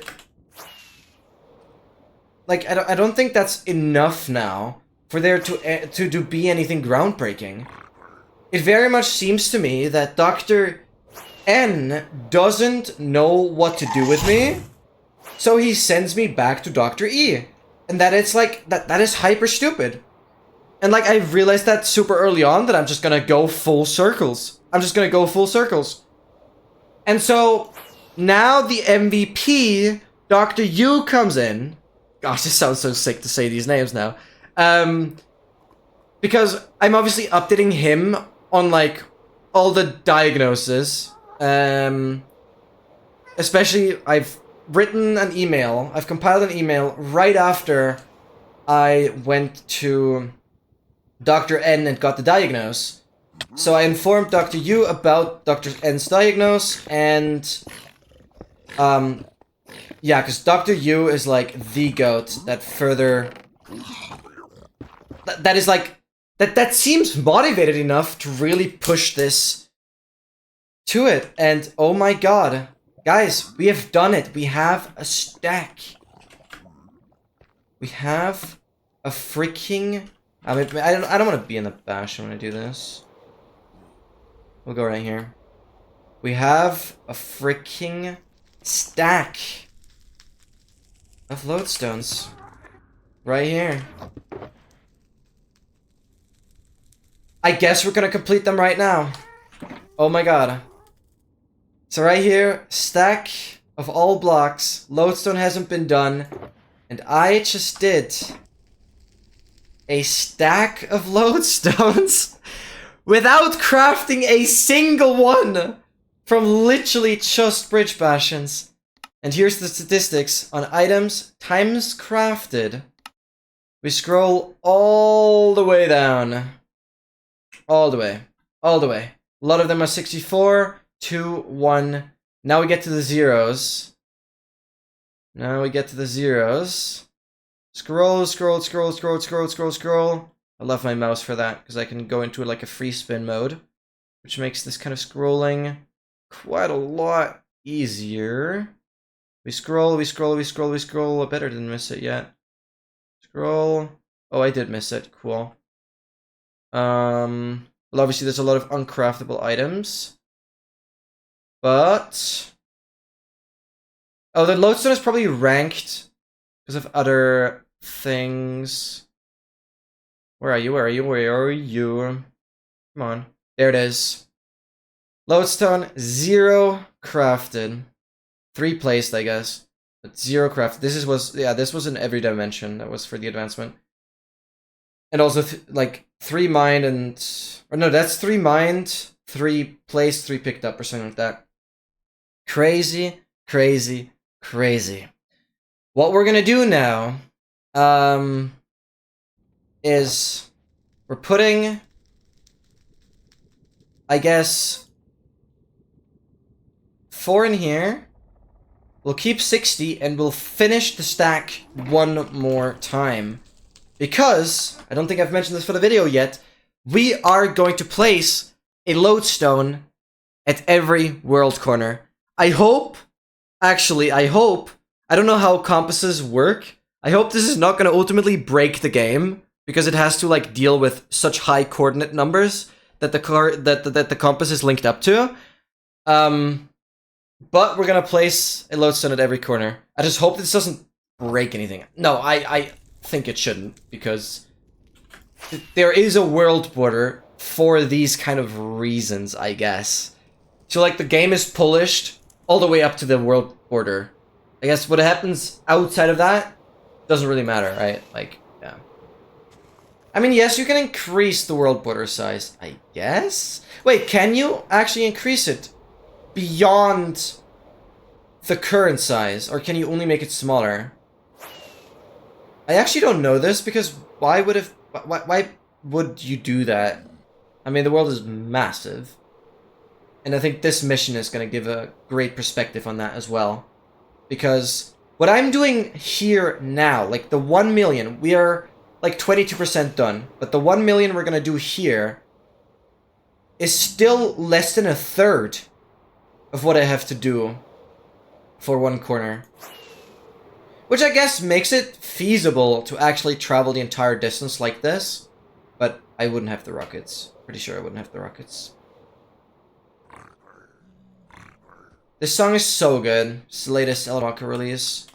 Like, I don't think that's enough now for there to be anything groundbreaking. It very much seems to me that Dr. N doesn't know what to do with me, so he sends me back to Dr. E. And that it's like, that is hyper stupid. And like, I realized that super early on, that I'm just gonna go full circles. I'm just gonna go full circles. And so, now the MVP, Dr. U, comes in. Gosh, this sounds so sick to say these names now. Because I'm obviously updating him on, like, all the diagnoses. Especially, I've written an email. I've compiled an email right after I went to Dr. N and got the diagnose. So I informed Dr. U about Dr. N's diagnose, and yeah, because Dr. U is like the goat that further that is like that seems motivated enough to really push this to it. And oh my god, guys, we have done it. We have a stack. We have a freaking... I mean, I don't want to be in the bash when I do this. We'll go right here. We have a freaking stack of lodestones right here. I guess we're gonna complete them right now. Oh my god. So right here, stack of all blocks. Lodestone hasn't been done. And I just did a stack of lodestones without crafting a single one from literally just bridge bastions. And here's the statistics on items times crafted. We scroll all the way down. All the way. All the way. A lot of them are 64, 2, 1. Now we get to the zeros. Now we get to the zeros. Scroll. I love my mouse for that, because I can go into like a free spin mode, which makes this kind of scrolling quite a lot easier. We scroll. I better didn't miss it yet. Scroll. Oh, I did miss it. Cool. Well, obviously there's a lot of uncraftable items. But... oh, the lodestone is probably ranked because of other things. Where are you? Come on. There it is. Lodestone, 0 crafted. 3 placed, I guess. But 0 crafted. This was in every dimension. That was for the advancement. And also, like, 3 mined and... Or no, that's 3 mined, 3 placed, 3 picked up, or something like that. Crazy, crazy, crazy. What we're gonna do now, is... We're putting... I guess... 4 in here. We'll keep 60, and we'll finish the stack one more time. Because, I don't think I've mentioned this for the video yet, we are going to place a lodestone at every world corner. I hope, I don't know how compasses work. I hope this is not going to ultimately break the game, because it has to like deal with such high coordinate numbers that the compass is linked up to. But we're going to place a lodestone at every corner. I just hope this doesn't break anything. No, I think it shouldn't, because there is a world border for these kind of reasons, I guess. So like the game is polished all the way up to the world border. I guess what happens outside of that doesn't really matter, right? Like, yeah. I mean, yes, you can increase the world border size, I guess? Wait, can you actually increase it beyond the current size, or can you only make it smaller? I actually don't know this, because why would you do that? I mean, the world is massive. And I think this mission is going to give a great perspective on that as well. Because what I'm doing here now, like the 1 million, we are like 22% done. But the 1 million we're going to do here is still less than a third of what I have to do for one corner. Which I guess makes it feasible to actually travel the entire distance like this. But I wouldn't have the rockets. Pretty sure I wouldn't have the rockets. This song is so good. It's the latest LNXS release.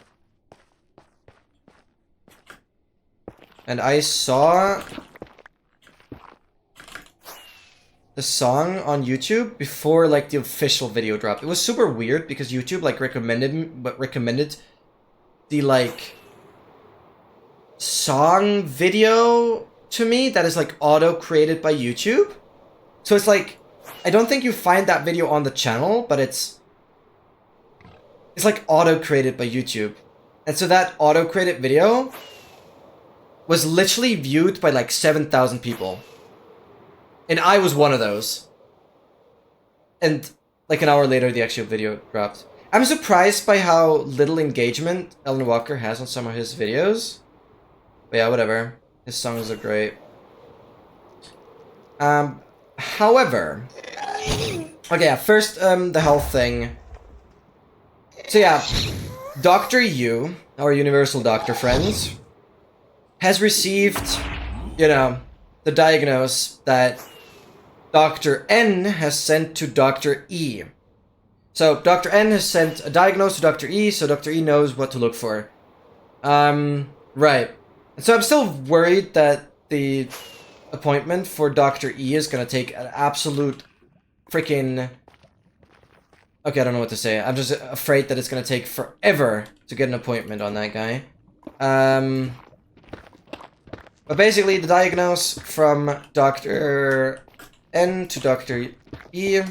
And I saw the song on YouTube before like the official video dropped. It was super weird because YouTube like recommended the like song video to me that is like auto created by YouTube. So it's like I don't think you find that video on the channel, but it's like auto created by YouTube. And so that auto created video was literally viewed by like 7,000 people. And I was one of those. And like an hour later the actual video dropped. I'm surprised by how little engagement Alan Walker has on some of his videos. But yeah, whatever. His songs are great. However... Okay, yeah, first, the health thing. So yeah, Dr. Yu, our Universal Doctor friends, has received, you know, the diagnose that Dr. N has sent to Dr. E. So Dr. N has sent a diagnose to Dr. E, so Dr. E knows what to look for. Right. And so I'm still worried that the appointment for Dr. E is gonna take an absolute freaking... Okay, I don't know what to say. I'm just afraid that it's gonna take forever to get an appointment on that guy. But basically, the diagnose from Dr. N to Dr. E...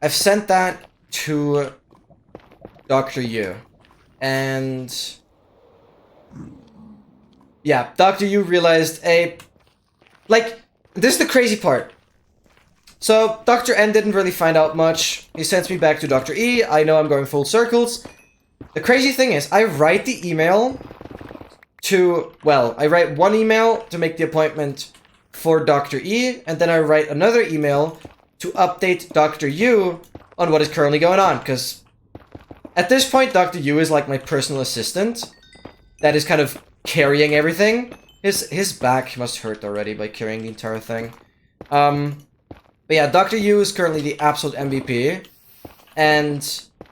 I've sent that to Dr. Yu. And... yeah, Dr. Yu realized like, this is the crazy part. So, Dr. N didn't really find out much. He sends me back to Dr. E. I know I'm going full circles. The crazy thing is, I write the email to... Well, I write one email to make the appointment for Dr. E, and then I write another email to update Dr. Yu on what is currently going on, because at this point, Dr. Yu is like my personal assistant that is kind of carrying everything. His back must hurt already by carrying the entire thing. But yeah, Dr. Yu is currently the absolute MVP. And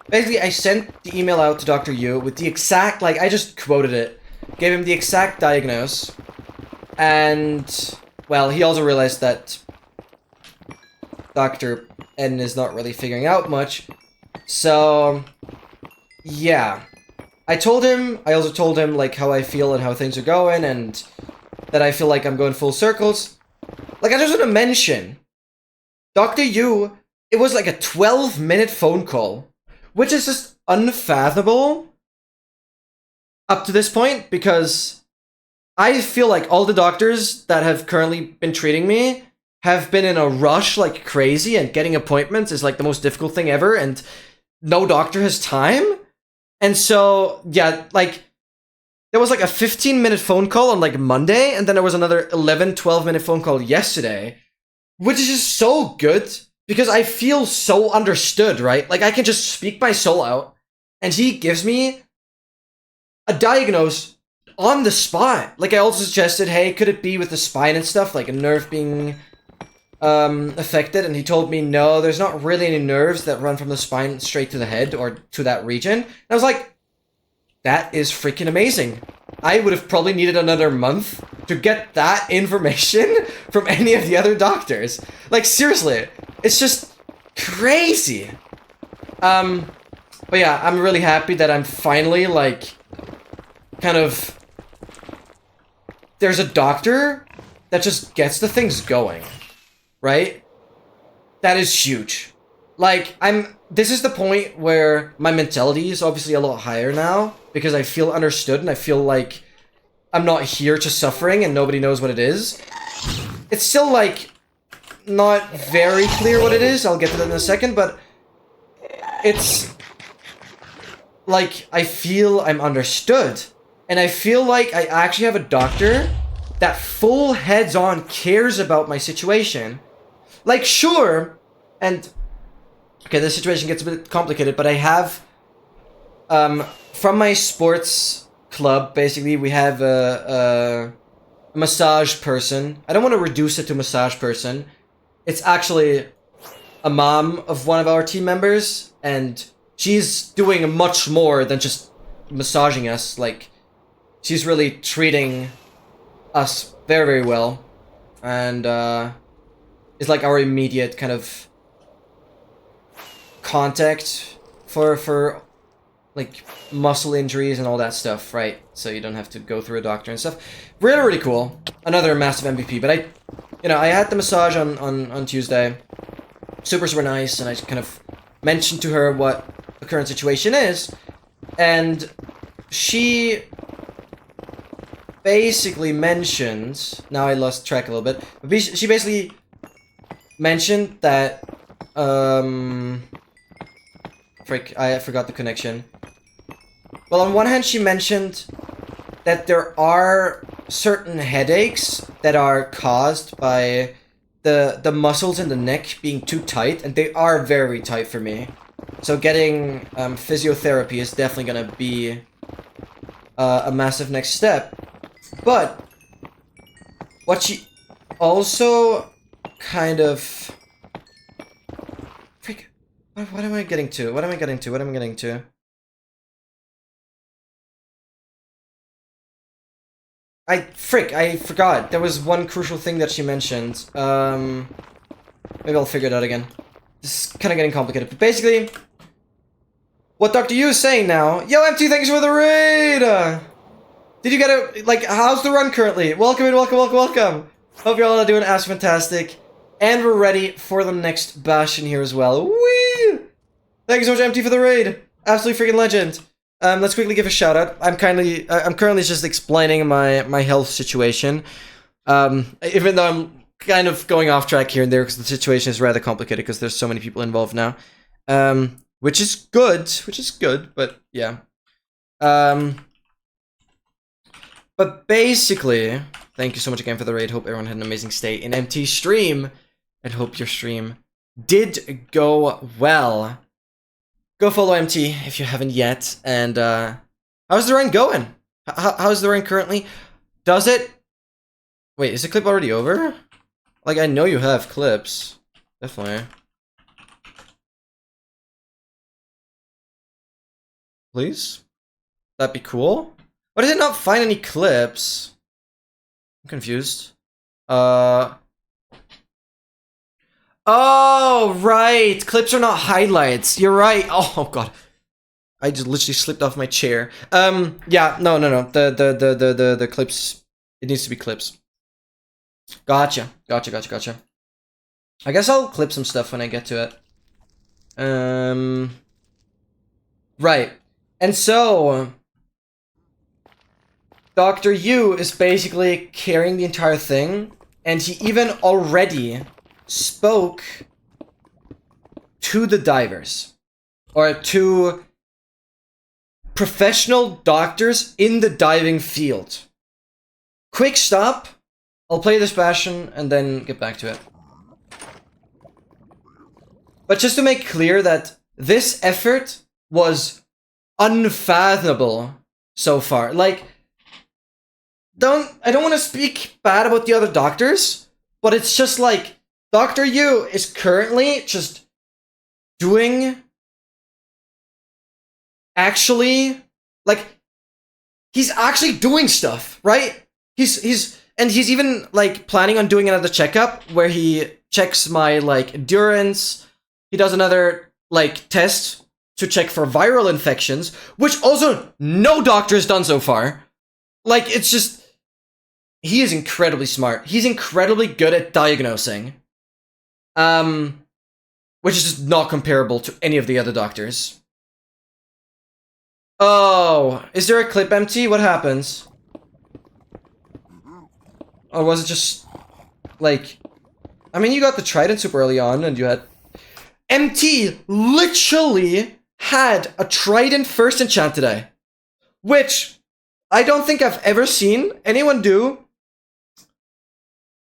basically, I sent the email out to Dr. Yu with the exact, like, I just quoted it. Gave him the exact diagnose. And well, he also realized that Dr. N is not really figuring out much. So, yeah. I also told him, like, how I feel and how things are going, and that I feel like I'm going full circles. Like, I just want to mention, Dr. Yu, it was like a 12-minute phone call, which is just unfathomable up to this point, because I feel like all the doctors that have currently been treating me have been in a rush like crazy, and getting appointments is like the most difficult thing ever, and no doctor has time. And so, yeah, like, there was like a 15-minute phone call on like Monday, and then there was another 12-minute phone call yesterday, which is just so good, because I feel so understood, right? Like, I can just speak my soul out, and he gives me a diagnose on the spot. Like, I also suggested, hey, could it be with the spine and stuff, like a nerve being affected? And he told me, no, there's not really any nerves that run from the spine straight to the head or to that region. And I was like, that is freaking amazing. I would have probably needed another month to get that information from any of the other doctors. Like, seriously, it's just crazy. But yeah, I'm really happy that I'm finally, like, kind of, there's a doctor that just gets the things going, right? That is huge. Like, this is the point where my mentality is obviously a lot higher now, because I feel understood, and I feel like I'm not here to suffering and nobody knows what it is. It's still, like, not very clear what it is. I'll get to that in a second, but it's like, I feel I'm understood. And I feel like I actually have a doctor that full heads-on cares about my situation. Like, sure, and okay, this situation gets a bit complicated, but I have, from my sports club, basically, we have a massage person. I don't want to reduce it to massage person. It's actually a mom of one of our team members, and she's doing much more than just massaging us. Like, she's really treating us very, very well, and is like our immediate kind of contact for like muscle injuries and all that stuff, right? So you don't have to go through a doctor and stuff. Really, really cool. Another massive MVP. But I had the massage on Tuesday. Super, super nice, and I kind of mentioned to her what the current situation is, and she basically mentioned, now I lost track a little bit, but she basically mentioned that, frick, I forgot the connection. Well, on one hand, she mentioned that there are certain headaches that are caused by the muscles in the neck being too tight, and they are very tight for me. So getting physiotherapy is definitely gonna be a massive next step. But what she also kind of... Freak. What am I getting to? What am I getting to? What am I getting to? I forgot. There was one crucial thing that she mentioned. Maybe I'll figure it out again. This is kind of getting complicated. But basically, what Dr. Yu is saying now... Yo, MT, thanks for the raid! Did you get it? Like, how's the run currently? Welcome in, welcome, welcome, welcome! Hope you're all doing as fantastic. And we're ready for the next Bastion here as well. Whee! Thank you so much, MT, for the raid! Absolutely freaking legend. Let's quickly give a shout out. I'm currently just explaining my health situation. Even though I'm kind of going off track here and there because the situation is rather complicated because there's so many people involved now. Which is good, but yeah. But basically, thank you so much again for the raid. Hope everyone had an amazing stay in MT stream, and hope your stream did go well. Go follow MT if you haven't yet. And how's the run going? How's the run currently? Does it? Wait, is the clip already over? Like, I know you have clips, definitely. Please, that'd be cool. Why did it not find any clips? I'm confused. Oh, right. Clips are not highlights. You're right. Oh god. I just literally slipped off my chair. Yeah, no. The clips. It needs to be clips. Gotcha. I guess I'll clip some stuff when I get to it. Right. And so Dr. Yu is basically carrying the entire thing, and he even already spoke to the divers, or to professional doctors in the diving field. Quick stop. I'll play this passion and then get back to it. But just to make clear that this effort was unfathomable so far. Like, I don't want to speak bad about the other doctors, but it's just like Dr. Yu is currently just doing he's actually doing stuff, right? He's even like planning on doing another checkup where he checks my like endurance. He does another like test to check for viral infections, which also no doctor has done so far. Like, it's just, he is incredibly smart. He's incredibly good at diagnosing. Which is just not comparable to any of the other doctors. Oh, is there a clip empty? What happens? Or was it just, like... I mean, you got the trident super early on, and you had... MT literally had a trident first enchant today. Which I don't think I've ever seen anyone do.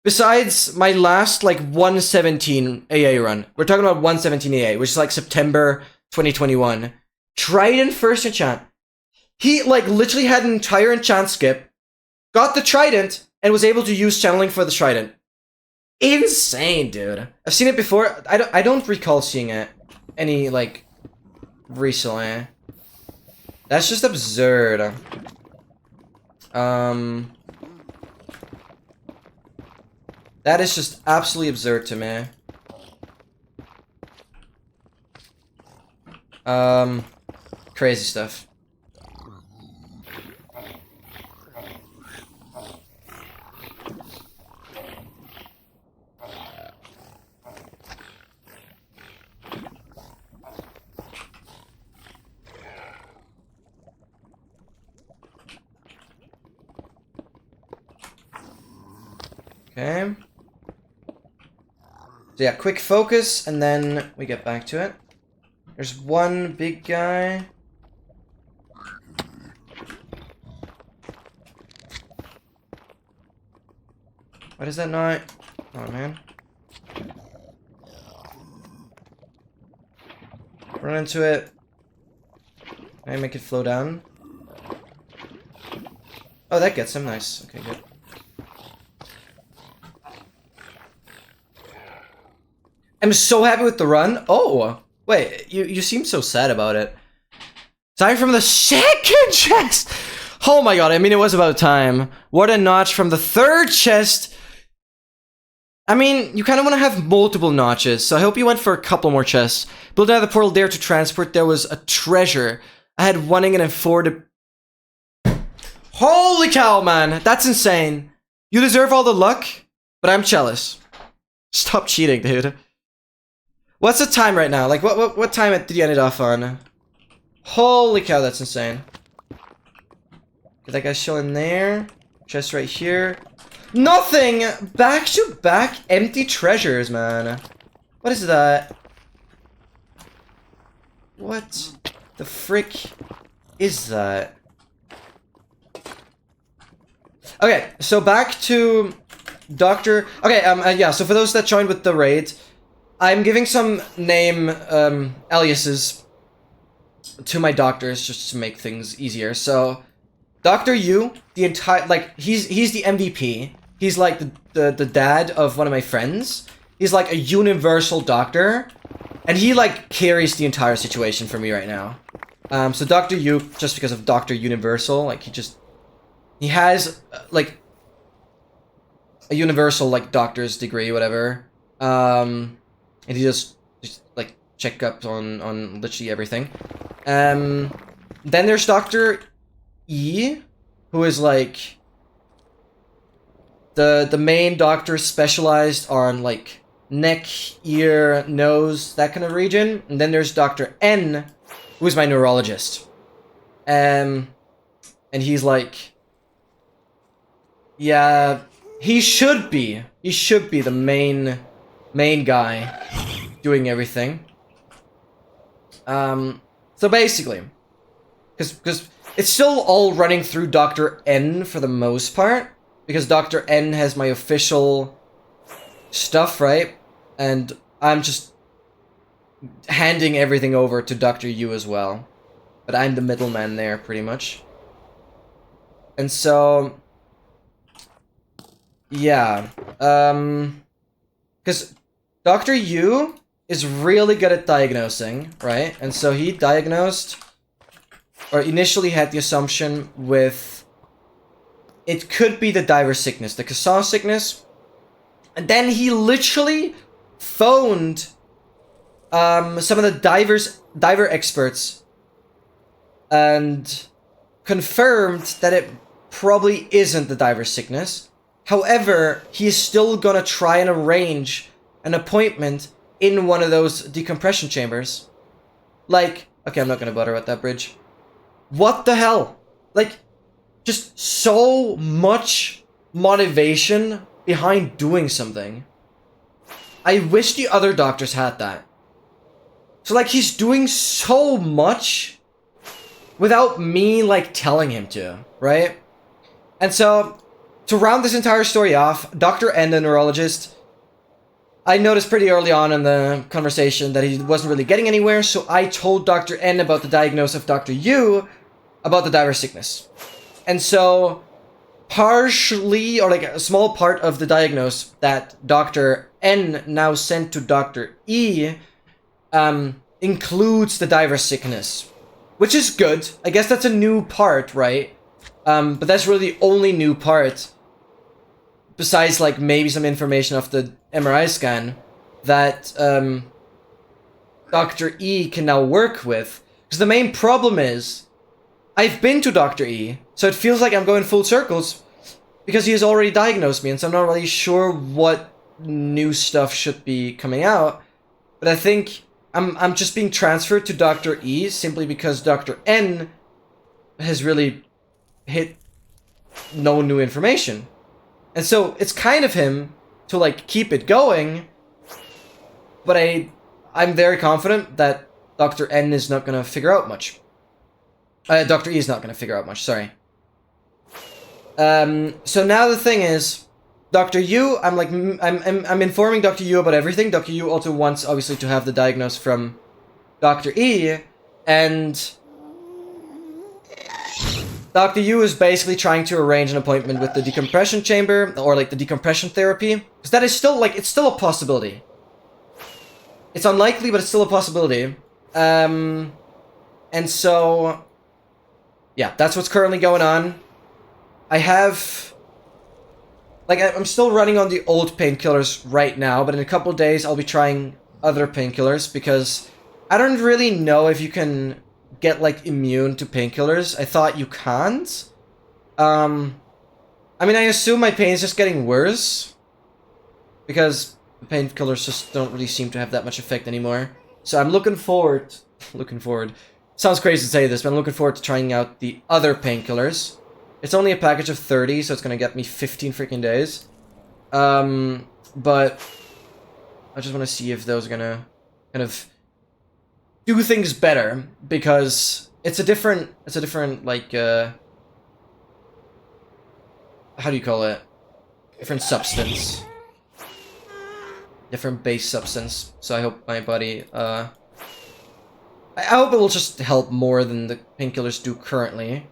Besides my last, like, 117 AA run. We're talking about 117 AA, which is like September 2021. Trident first enchant. He, like, literally had an entire enchant skip, got the trident, and was able to use channeling for the trident. Insane, dude. I've seen it before. I don't recall seeing it any, like, recently. That's just absurd. That is just absolutely absurd to me. Crazy stuff. Okay. So yeah, quick focus, and then we get back to it. There's one big guy. What is that not? Oh man. Run into it. Can I make it flow down? Oh, that gets him. Nice. Okay, good. I'm so happy with the run. Oh, wait, you seem so sad about it. Time from the second chest! Oh my god, I mean, it was about time. What a notch from the third chest! I mean, you kind of want to have multiple notches, so I hope you went for a couple more chests. Build out the portal there to transport, there was a treasure. I had 1 ingot and 4 to... Holy cow, man! That's insane. You deserve all the luck, but I'm jealous. Stop cheating, dude. What's the time right now? Like, what time did you end it off on? Holy cow, that's insane. Get that guy chilling there. Chest right here. Nothing! Back-to-back empty treasures, man. What is that? What the frick is that? Okay, so back to Dr. Okay, yeah, so for those that joined with the raid, I'm giving some name aliases to my doctors just to make things easier. So, Dr. Yu, the entire, like, he's the MVP. He's like the dad of one of my friends. He's like a universal doctor, and he like carries the entire situation for me right now. So Dr. Yu, just because of Dr. Universal, like he has like a universal like doctor's degree, whatever. And he just like checkups on literally everything. Then there's Dr. E, who is like the main doctor specialized on like neck, ear, nose, that kind of region. And then there's Dr. N, who is my neurologist. And he's like, yeah, he should be the main guy doing everything. So basically, because it's still all running through Dr. N for the most part, because Dr. N has my official stuff, right? And I'm just handing everything over to Dr. U as well. But I'm the middleman there, pretty much. And so, yeah. Because Dr. U is really good at diagnosing, right? And so he diagnosed, or initially had the assumption with, it could be the diver sickness, the Cassan sickness. And then he literally phoned some of the diver experts and confirmed that it probably isn't the diver sickness. However, he is still gonna try and arrange an appointment in one of those decompression chambers. Like, okay, I'm not gonna bother about that bridge. What the hell? Like, just so much motivation behind doing something. I wish the other doctors had that. So like, he's doing so much without me like telling him to, right? And so, to round this entire story off, Dr. N, the neurologist, I noticed pretty early on in the conversation that he wasn't really getting anywhere, so I told Dr. N about the diagnosis of Dr. U about the diver sickness. And so, partially, or like a small part of the diagnosis that Dr. N now sent to Dr. E includes the diver sickness, which is good. I guess that's a new part, right? But that's really the only new part, besides like maybe some information off the MRI scan, that Dr. E can now work with. Because the main problem is, I've been to Dr. E, so it feels like I'm going full circles, because he has already diagnosed me, and so I'm not really sure what new stuff should be coming out. But I think I'm just being transferred to Dr. E simply because Dr. N has really hit no new information. And so it's kind of him to like keep it going, but I'm very confident that Dr. N is not gonna figure out much. Dr. E is not gonna figure out much, sorry. So now the thing is, Dr. U, I'm informing Dr. U about everything. Dr. U also wants, obviously, to have the diagnosis from Dr. E, and Dr. U is basically trying to arrange an appointment with the decompression chamber, or like the decompression therapy, because that is still, like, it's still a possibility. It's unlikely, but it's still a possibility. And so, yeah, that's what's currently going on. I have, like, I'm still running on the old painkillers right now, but in a couple days I'll be trying other painkillers, because I don't really know if you can get, like, immune to painkillers. I thought you can't. I mean, I assume my pain is just getting worse, because the painkillers just don't really seem to have that much effect anymore. So I'm looking forward, sounds crazy to say this, but I'm looking forward to trying out the other painkillers. It's only a package of 30, so it's gonna get me 15 freaking days. But I just want to see if those are gonna kind of do things better, because it's a different, like, how do you call it? Different substance. Different base substance. So I hope my body, I hope it will just help more than the painkillers do currently.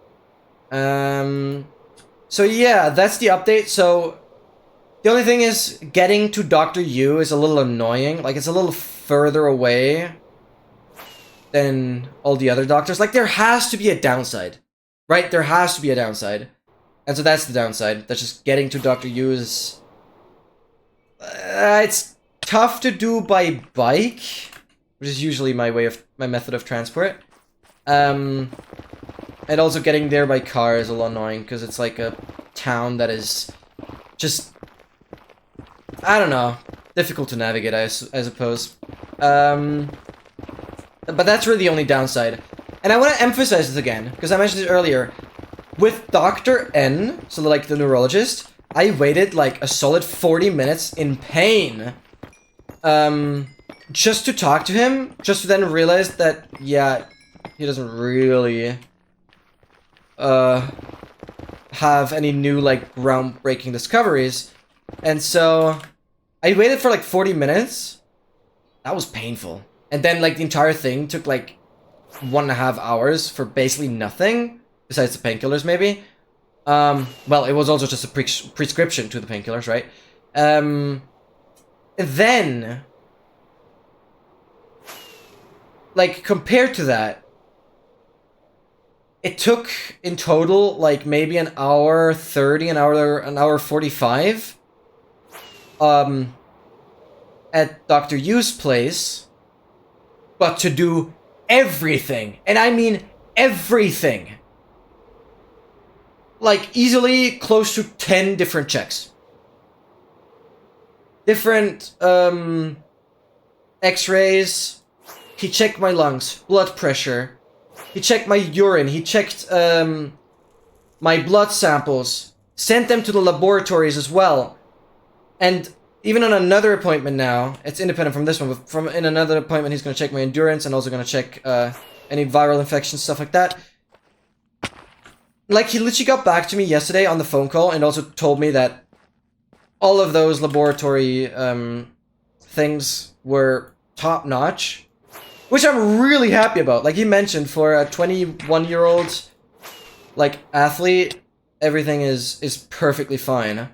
So yeah, that's the update. So the only thing is, getting to Dr. U is a little annoying. Like, it's a little further away than all the other doctors. Like, there has to be a downside, right? There has to be a downside. And so that's the downside. That's just getting to Dr. U is It's tough to do by bike, which is usually my method of transport. And also getting there by car is a little annoying because it's like a town that is just, I don't know, difficult to navigate, I suppose. But that's really the only downside. And I want to emphasize this again, because I mentioned it earlier. With Dr. N, so like the neurologist, I waited like a solid 40 minutes in pain. Just to talk to him, just to then realize that, yeah, he doesn't really have any new like groundbreaking discoveries. And so I waited for like 40 minutes. That was painful. And then like the entire thing took like 1.5 hours for basically nothing besides the painkillers, maybe. Well, it was also just a prescription to the painkillers, right? Then, like, compared to that, it took in total like maybe an hour 30, an hour 45 at Dr. Yu's place, but to do everything, and I mean everything, like easily close to 10 different checks, different x-rays. He checked my lungs, blood pressure, he checked my urine, he checked my blood samples, sent them to the laboratories as well. And even on another appointment now, it's independent from this one, but in another appointment he's going to check my endurance and also going to check any viral infections, stuff like that. Like, he literally got back to me yesterday on the phone call and also told me that all of those laboratory things were top-notch, which I'm really happy about. Like he mentioned, for a 21-year-old like athlete, everything is perfectly fine.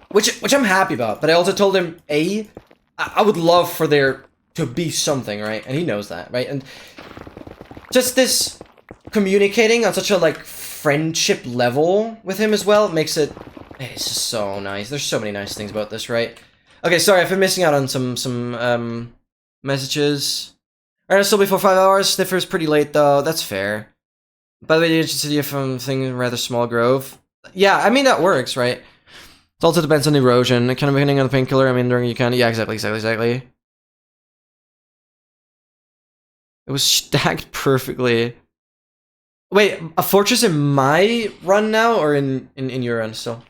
Which I'm happy about. But I also told him, I would love for there to be something, right? And he knows that, right? And just this communicating on such a like friendship level with him as well makes it, it's just so nice. There's so many nice things about this, right? Okay, sorry, I've been missing out on some messages. Alright, still before 5 hours. Sniffer's pretty late though. That's fair. By the way, the interested from thing rather small grove. Yeah, I mean that works, right? It also depends on the erosion. Kind of beginning on the painkiller. I mean, during you can. Yeah, exactly. It was stacked perfectly. Wait, a fortress in my run now, or in your run still?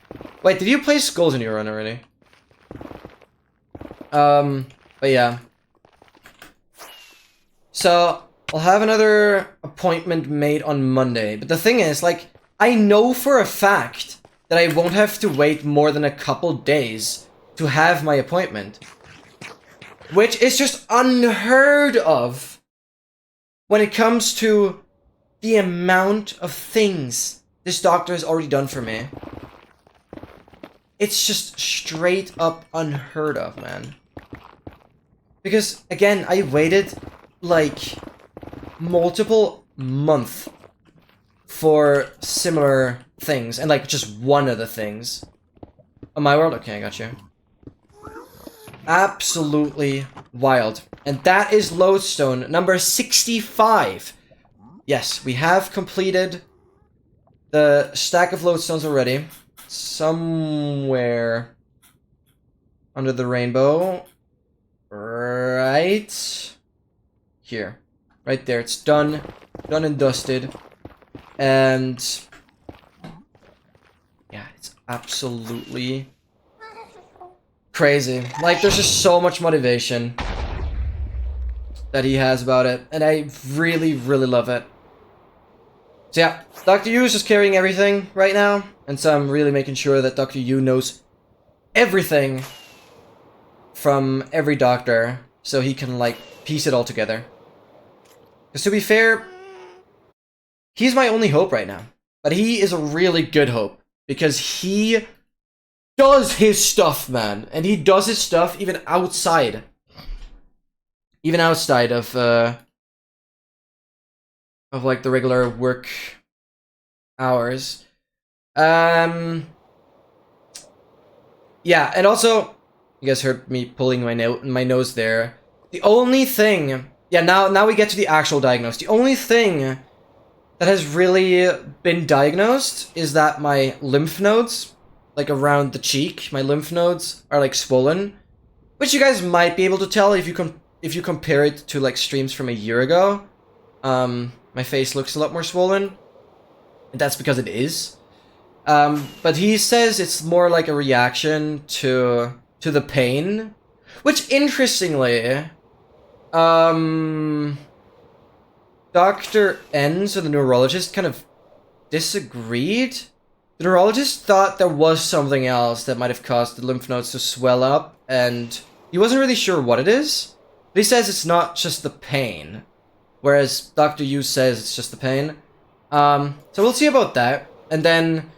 Wait, did you place goals in your run already? But yeah. So, I'll have another appointment made on Monday. But the thing is, like, I know for a fact that I won't have to wait more than a couple days to have my appointment. Which is just unheard of when it comes to the amount of things this doctor has already done for me. It's just straight up unheard of, man. Because, again, I waited, like, multiple months for similar things, and, like, just one of the things. Oh, my world? Okay, I got you. Absolutely wild. And that is lodestone number 65. Yes, we have completed the stack of lodestones already. Somewhere under the rainbow. Right here. Right there. It's done. Done and dusted. And yeah, it's absolutely crazy. Like, there's just so much motivation that he has about it. And I really, really love it. So yeah, Dr. Yu is just carrying everything right now. And so I'm really making sure that Dr. Yu knows everything from every doctor, so he can, like, piece it all together. Because to be fair, he's my only hope right now. But he is a really good hope, because he does his stuff, man. And he does his stuff even outside. Even outside of like, the regular work hours. Yeah, and also, you guys heard me pulling my nose there. The only thing, yeah, now we get to the actual diagnosis. The only thing that has really been diagnosed is that my lymph nodes, like around the cheek, my lymph nodes are like swollen, which you guys might be able to tell if you compare it to like streams from a year ago. My face looks a lot more swollen, and that's because it is. But he says it's more like a reaction to the pain, which interestingly, Dr. N, so the neurologist, kind of disagreed. The neurologist thought there was something else that might have caused the lymph nodes to swell up, and he wasn't really sure what it is. But he says it's not just the pain, whereas Dr. Yu says it's just the pain. So we'll see about that. And then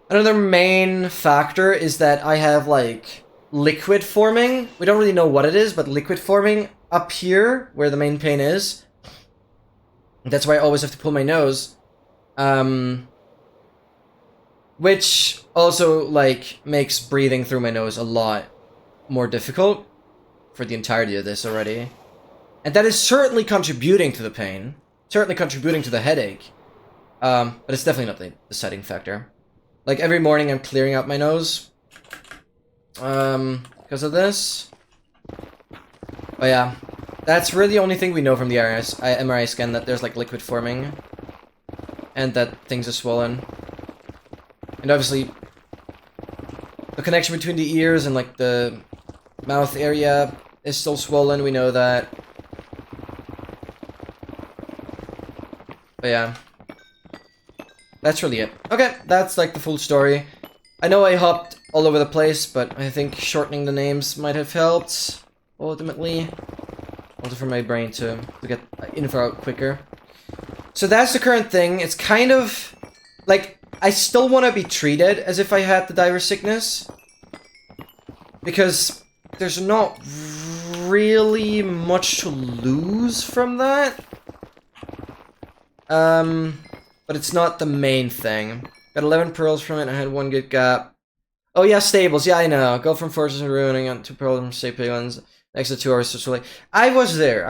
another main factor is that I have like liquid forming. We don't really know what it is, but liquid forming up here where the main pain is. That's why I always have to pull my nose. Which also like makes breathing through my nose a lot more difficult for the entirety of this already. And that is certainly contributing to the pain. Certainly contributing to the headache. But it's definitely not the deciding factor. Like every morning I'm clearing out my nose. Because of this. But yeah. That's really the only thing we know from the MRI scan, that there's like liquid forming. And that things are swollen. And obviously, the connection between the ears and like the mouth area is still swollen, we know that. But yeah. That's really it. Okay, that's like the full story. I know I hopped all over the place, but I think shortening the names might have helped, ultimately. Also for my brain to get info out quicker. So that's the current thing. It's kind of like I still want to be treated as if I had the diver sickness, because there's not really much to lose from that. But it's not the main thing. Got 11 pearls from it. I had 1 good gap. Oh yeah, stables. Yeah, I know. Go from forces and ruining on 2 pearls from state piglins. Next to 2 hours to like I was there.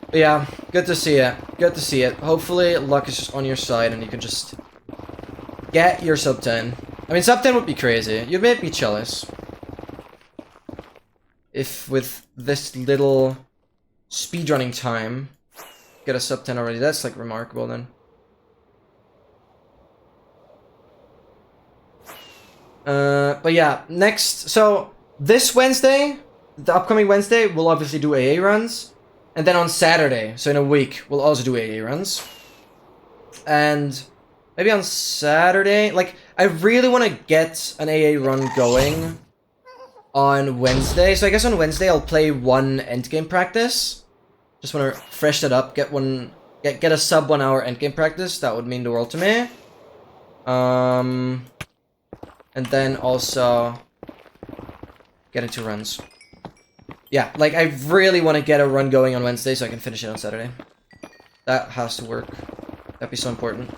But yeah, good to see it. Good to see it. Hopefully luck is just on your side and you can just get your sub 10. I mean, sub 10 would be crazy. You'd make me jealous. If with this little speedrunning time, get a sub 10 already. That's like remarkable then. But yeah, next, so this Wednesday, the upcoming Wednesday, we'll obviously do AA runs. And then on Saturday, so in a week, we'll also do AA runs. And maybe on Saturday, like, I really want to get an AA run going on Wednesday. So I guess on Wednesday, I'll play 1 endgame practice. Just want to fresh that up, get a sub 1 hour endgame practice. That would mean the world to me. And then also get into runs. Yeah, like I really want to get a run going on Wednesday so I can finish it on Saturday. That has to work. That'd be so important.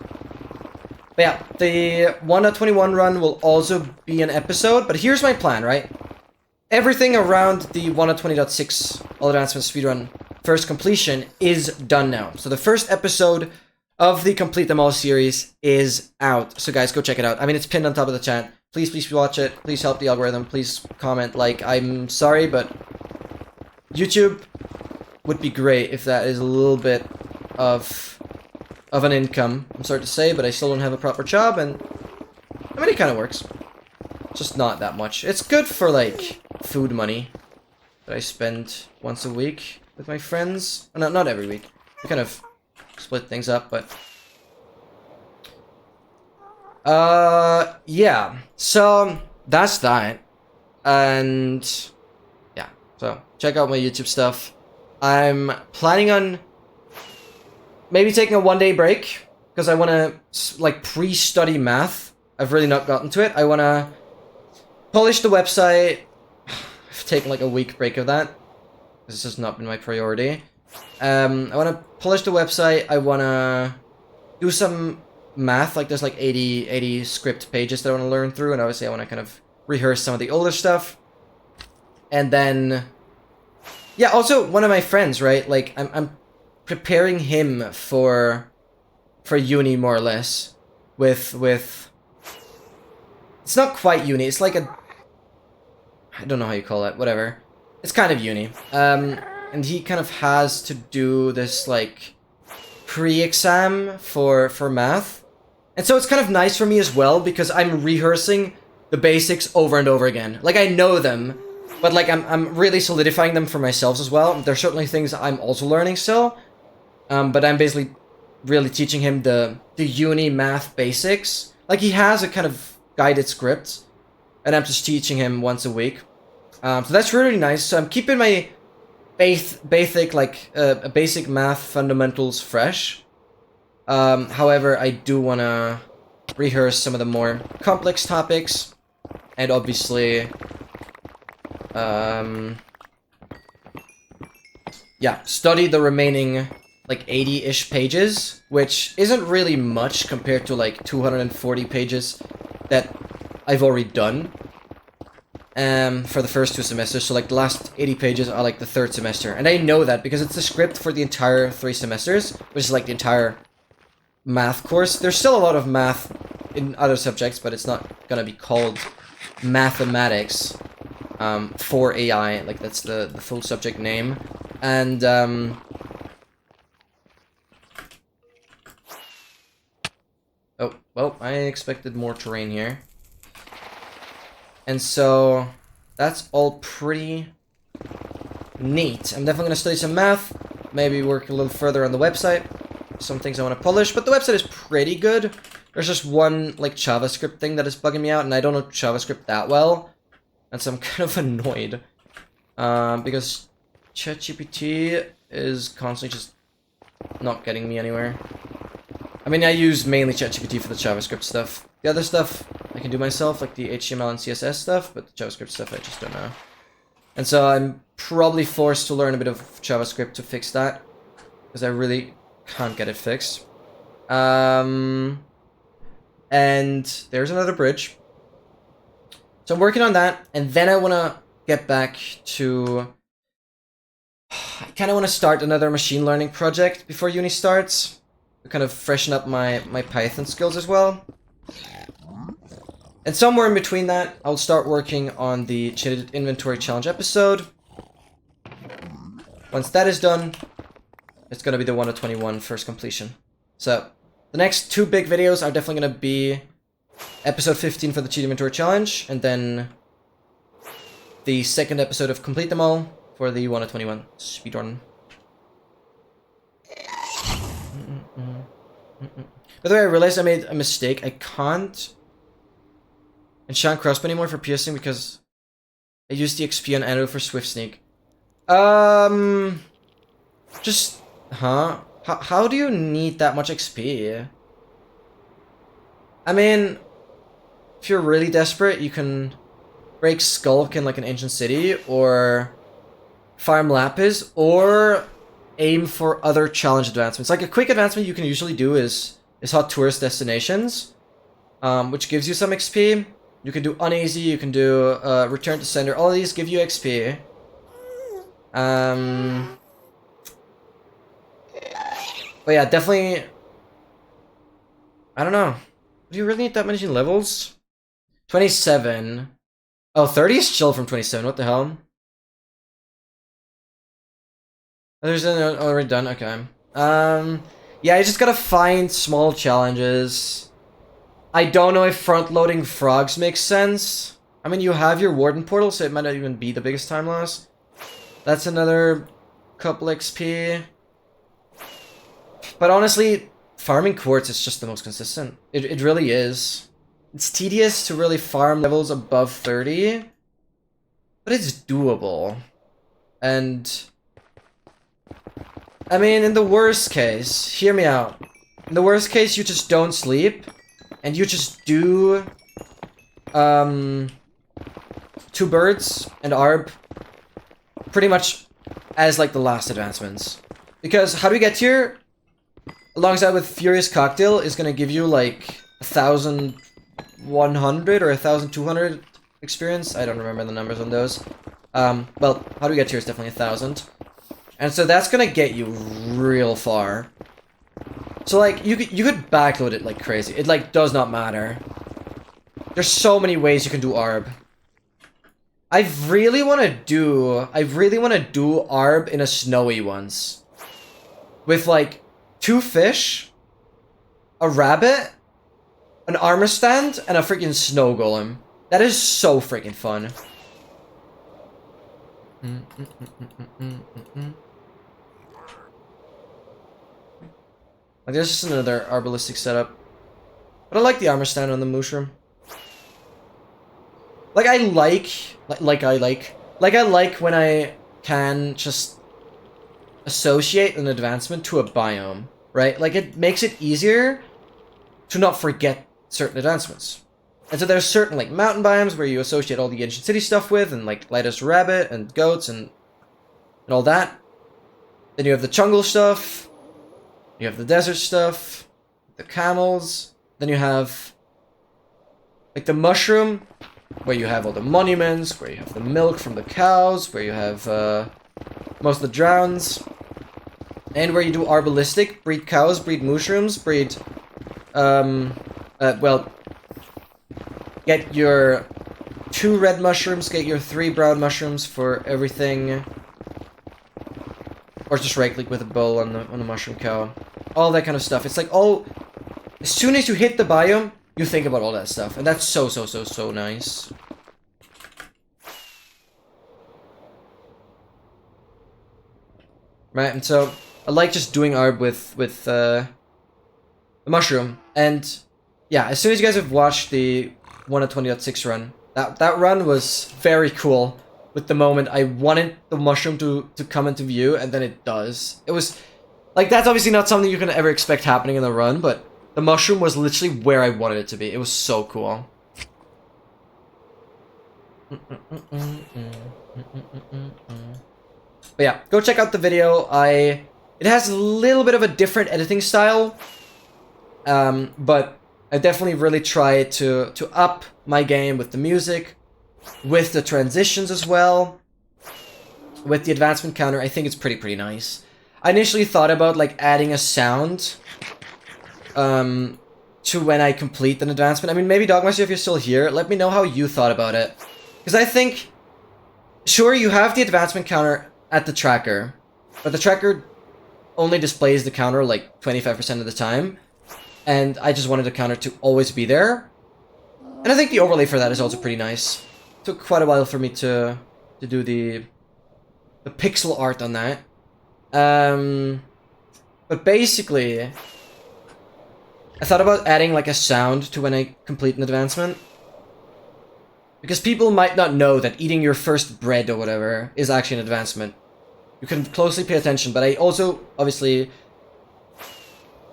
But yeah, the 1.21 run will also be an episode, but here's my plan, right? Everything around the 1.20.6 All Advancements speedrun first completion is done now. So the first episode of the Complete Them All series is out. So guys, go check it out. I mean, it's pinned on top of the chat. Please watch it. Please help the algorithm. Please comment. Like, I'm sorry, but YouTube would be great if that is a little bit of an income. I'm sorry to say, but I still don't have a proper job, and I mean, it kind of works. Just not that much. It's good for, like, food money that I spend once a week with my friends. Not every week. We kind of split things up, but yeah, so that's that. And yeah, so check out my YouTube stuff. I'm planning on maybe taking a 1-day break because I want to like pre-study math. I've really not gotten to it. I want to polish the website. I've taken like a week break of that. This has not been my priority. I want to polish the website. I want to do some math. Like there's like 80 script pages that I want to learn through, and obviously I want to kind of rehearse some of the older stuff. And then, yeah, also one of my friends, right? Like I'm preparing him for uni more or less. With it's not quite uni. It's like I don't know how you call it. Whatever. It's kind of uni. And he kind of has to do this like pre-exam for math. And so it's kind of nice for me as well because I'm rehearsing the basics over and over again. Like I know them, but like I'm really solidifying them for myself as well. There's certainly things I'm also learning still. But I'm basically really teaching him the uni math basics. Like he has a kind of guided script, and I'm just teaching him once a week. So that's really nice. So I'm keeping my basic basic math fundamentals fresh. However, I do want to rehearse some of the more complex topics, and obviously, yeah, study the remaining like 80-ish pages, which isn't really much compared to like 240 pages that I've already done for the first 2 semesters. So like the last 80 pages are like the 3rd semester, and I know that because it's the script for the entire 3 semesters, which is like the entire math course. There's still a lot of math in other subjects, but it's not gonna be called mathematics for AI. Like that's the full subject name. And oh, well, I expected more terrain here. And so that's all pretty neat. I'm definitely going to study some math, maybe work a little further on the website. Some things I want to polish, but the website is pretty good. There's just one like JavaScript thing that is bugging me out, and I don't know JavaScript that well. And so I'm kind of annoyed. Because ChatGPT is constantly just not getting me anywhere. I mean, I use mainly ChatGPT for the JavaScript stuff. The other stuff I can do myself, like the HTML and CSS stuff, but the JavaScript stuff I just don't know. And so I'm probably forced to learn a bit of JavaScript to fix that, because I really can't get it fixed. And there's another bridge. So I'm working on that, and then I want to get back to... I kind of want to start another machine learning project before uni starts, to kind of freshen up my Python skills as well. And somewhere in between that, I'll start working on the cheated inventory challenge episode. Once that is done, it's going to be the 1-21 first completion. So the next 2 big videos are definitely going to be episode 15 for the cheated inventory challenge, and then the second episode of Complete Them All for the 1-21 speedrun. By the way, I realized I made a mistake. I can't enchant crossbow anymore for piercing because I used the XP on Ando for Swift Sneak. Just, huh? How do you need that much XP? I mean, if you're really desperate, you can break Skulk in like an ancient city, or farm Lapis, or aim for other challenge advancements. Like a quick advancement you can usually do is hot tourist destinations, which gives you some XP. You can do uneasy, you can do return to sender. All of these give you XP. But yeah, definitely. I don't know. Do you really need that many levels? 27. Oh, 30 is chill from 27. What the hell? Oh, there's an already done. Okay. Yeah, you just gotta find small challenges. I don't know if front-loading frogs makes sense. I mean, you have your Warden portal, so it might not even be the biggest time loss. That's another couple XP. But honestly, farming quartz is just the most consistent. It really is. It's tedious to really farm levels above 30, but it's doable. And I mean, in the worst case, hear me out. In the worst case, you just don't sleep, and you just do 2 birds and ARB pretty much as like the last advancements. Because how do we get here? Alongside with Furious Cocktail is gonna give you like 1,100 or 1,200 experience. I don't remember the numbers on those. Well, how do we get here is definitely 1,000. And so that's gonna get you real far. So like you could backload it like crazy. It like does not matter. There's so many ways you can do ARB. I really wanna do ARB in a snowy once. With like 2 fish, a rabbit, an armor stand, and a freaking snow golem. That is so freaking fun. Like, there's just another arbalistic setup. But I like the armor stand on the mushroom. Like, I like when I can just associate an advancement to a biome, right? Like, it makes it easier to not forget certain advancements. And so there's certain, like, mountain biomes where you associate all the ancient city stuff with, and, like, Lightest Rabbit, and goats, and all that. Then you have the jungle stuff. You have the desert stuff. The camels. Then you have, like, the mushroom, where you have all the monuments, where you have the milk from the cows, where you have, most of the drowns. And where you do arbalistic, breed cows, breed mushrooms, breed, well, get your 2 red mushrooms, get your 3 brown mushrooms for everything. Or just right click with a bow on the mushroom cow. All that kind of stuff. It's like all, as soon as you hit the biome, you think about all that stuff. And that's so nice. Right, and so I like just doing ARB with the mushroom. And yeah, as soon as you guys have watched the 1.20.6 run, that run was very cool. With the moment I wanted the mushroom to come into view, and then it does. It was like, that's obviously not something you can ever expect happening in the run, but the mushroom was literally where I wanted it to be. It was so cool. But yeah, go check out the video. It has a little bit of a different editing style, but I definitely really try to up my game with the music, with the transitions as well, with the advancement counter. I think it's pretty nice. I initially thought about like adding a sound to when I complete an advancement. I mean, maybe Dogmaster, if you're still here, let me know how you thought about it. Because I think, sure, you have the advancement counter at the tracker, but the tracker only displays the counter like 25% of the time, and I just wanted the counter to always be there. And I think the overlay for that is also pretty nice. It took quite a while for me to do the pixel art on that. But basically, I thought about adding like a sound to when I complete an advancement. Because people might not know that eating your first bread or whatever is actually an advancement. You can closely pay attention, but I also, obviously,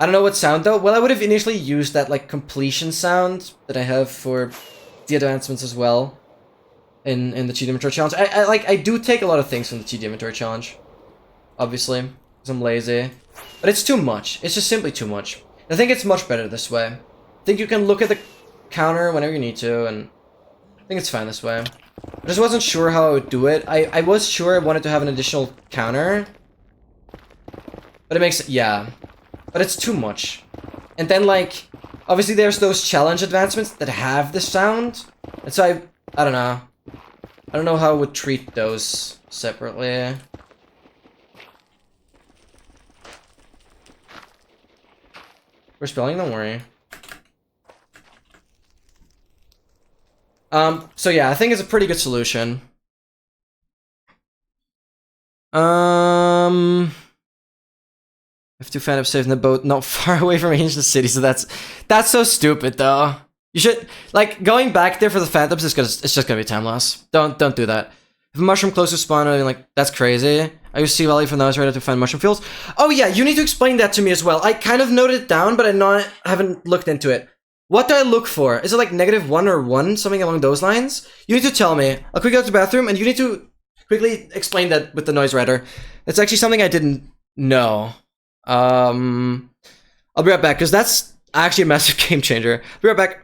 I don't know what sound though. Well, I would have initially used that like completion sound that I have for the advancements as well in the cheat inventory challenge. I do take a lot of things from the cheat inventory challenge, obviously, because I'm lazy. But it's too much. It's just simply too much. I think it's much better this way. I think you can look at the counter whenever you need to, and I think it's fine this way. I just wasn't sure how I would do it. I was sure I wanted to have an additional counter, but it makes, yeah, but it's too much. And then like, obviously there's those challenge advancements that have the sound, and so I don't know. I don't know how I would treat those separately. We're spelling, don't worry. So yeah, I think it's a pretty good solution. I have 2 phantoms safe in the boat not far away from ancient city, so that's so stupid though. You should, like, going back there for the phantoms it's just gonna be time loss. Don't do that. If a mushroom close to spawn, I mean, like, that's crazy. I use Sea Valley from those right to find mushroom fields. Oh yeah, you need to explain that to me as well. I kind of noted it down, but I haven't looked into it. What do I look for? Is it like -1 or 1? Something along those lines? You need to tell me. I'll quickly go to the bathroom, and you need to quickly explain that with the noise writer. It's actually something I didn't No. I'll be right back, because that's actually a massive game changer. Be right back.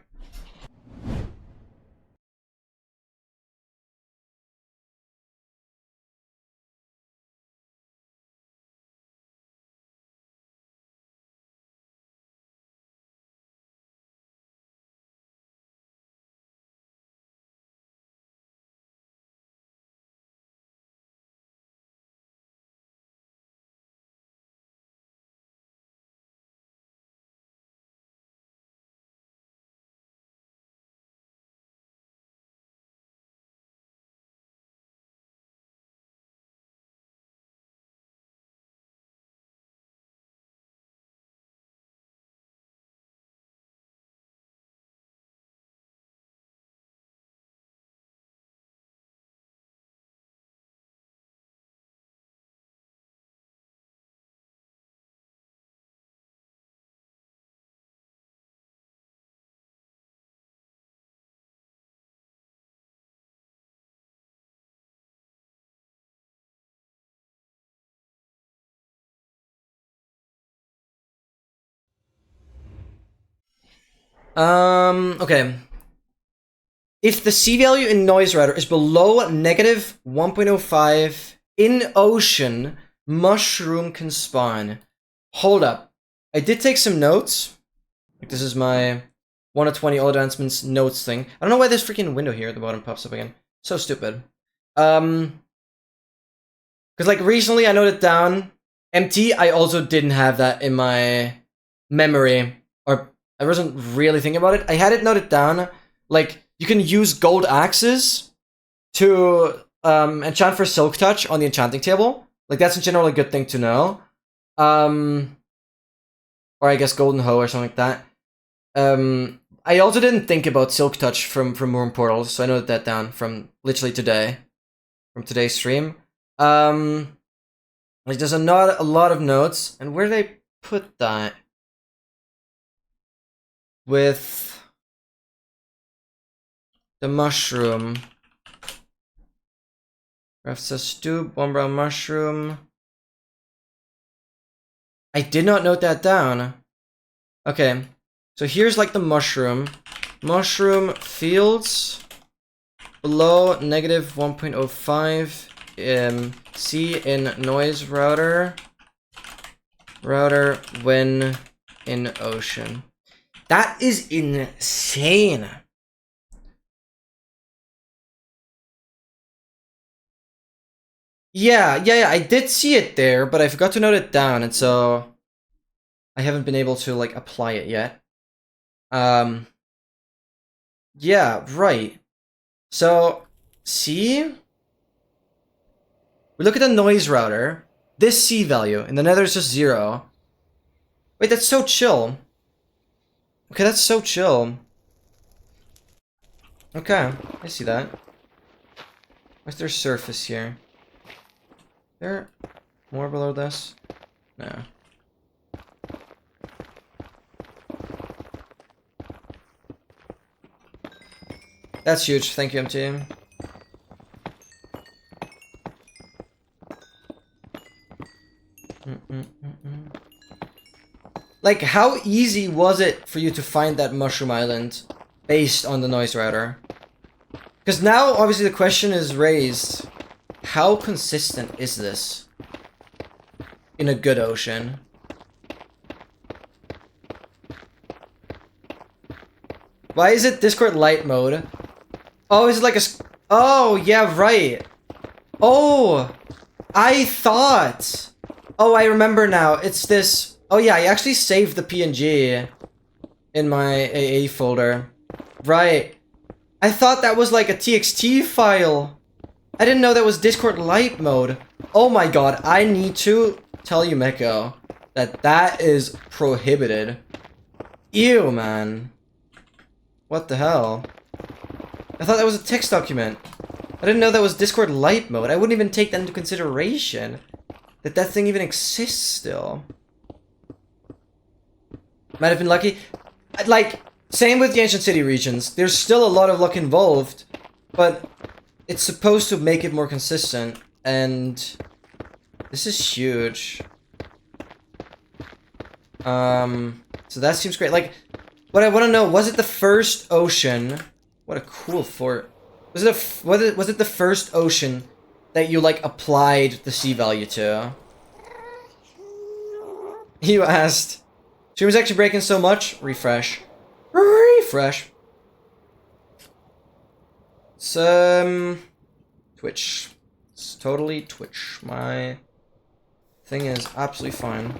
Okay. If the C value in noise router is below negative 1.05 in ocean, mushroom can spawn. Hold up. I did take some notes. Like, this is my 1 of 20 all advancements notes thing. I don't know why this freaking window here at the bottom pops up again. So stupid. Because like recently I noted down MT. I also didn't have that in my memory, or I wasn't really thinking about it. I had it noted down. Like, you can use gold axes to enchant for Silk Touch on the enchanting table. Like, that's in general a good thing to know. Or I guess Golden Hoe or something like that. I also didn't think about Silk Touch from Moon Portals, so I noted that down from literally today. From today's stream. Like, there's not a lot of notes. And where did I put that? With the mushroom. Ref says stoop, one brown mushroom. I did not note that down. Okay, so here's like the mushroom. Mushroom fields below negative 1.05. C in noise router. Router when in ocean. That is insane. Yeah, I did see it there, but I forgot to note it down, and so I haven't been able to like apply it yet. Yeah, right. So, see? We look at the noise router. This C value, and the nether is just 0. Wait, that's so chill. Okay, that's so chill. Okay, I see that. What's their surface here? There more below this? No. That's huge. Thank you, MT. Like, how easy was it for you to find that mushroom island based on the noise router? Because now, obviously, the question is raised. How consistent is this in a good ocean? Why is it Discord light mode? Oh, is it like a... Oh, yeah, right. Oh, I thought... Oh, I remember now. It's this... Oh, yeah, I actually saved the PNG in my AA folder. Right. I thought that was like a TXT file. I didn't know that was Discord light mode. Oh my god, I need to tell you, Meko, that that is prohibited. Ew, man. What the hell? I thought that was a text document. I didn't know that was Discord light mode. I wouldn't even take that into consideration. That that thing even exists still. Might have been lucky. Like, same with the Ancient City regions. There's still a lot of luck involved, but it's supposed to make it more consistent, and this is huge. So that seems great. Like, what I want to know, was it the first ocean? What a cool fort. Was it the first ocean that you like applied the C value to? You asked. Stream is actually breaking so much. Refresh. Refresh. Twitch. It's totally Twitch. My thing is absolutely fine.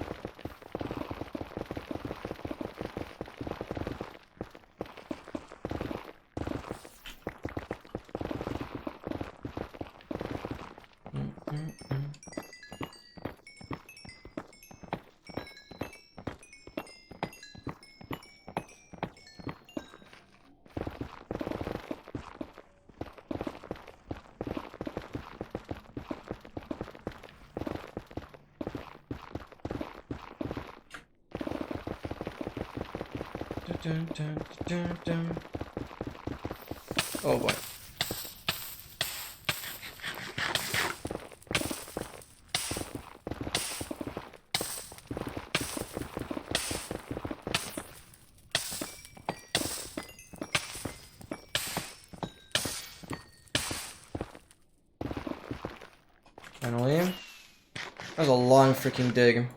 Oh boy. Finally. That was a long freaking dig.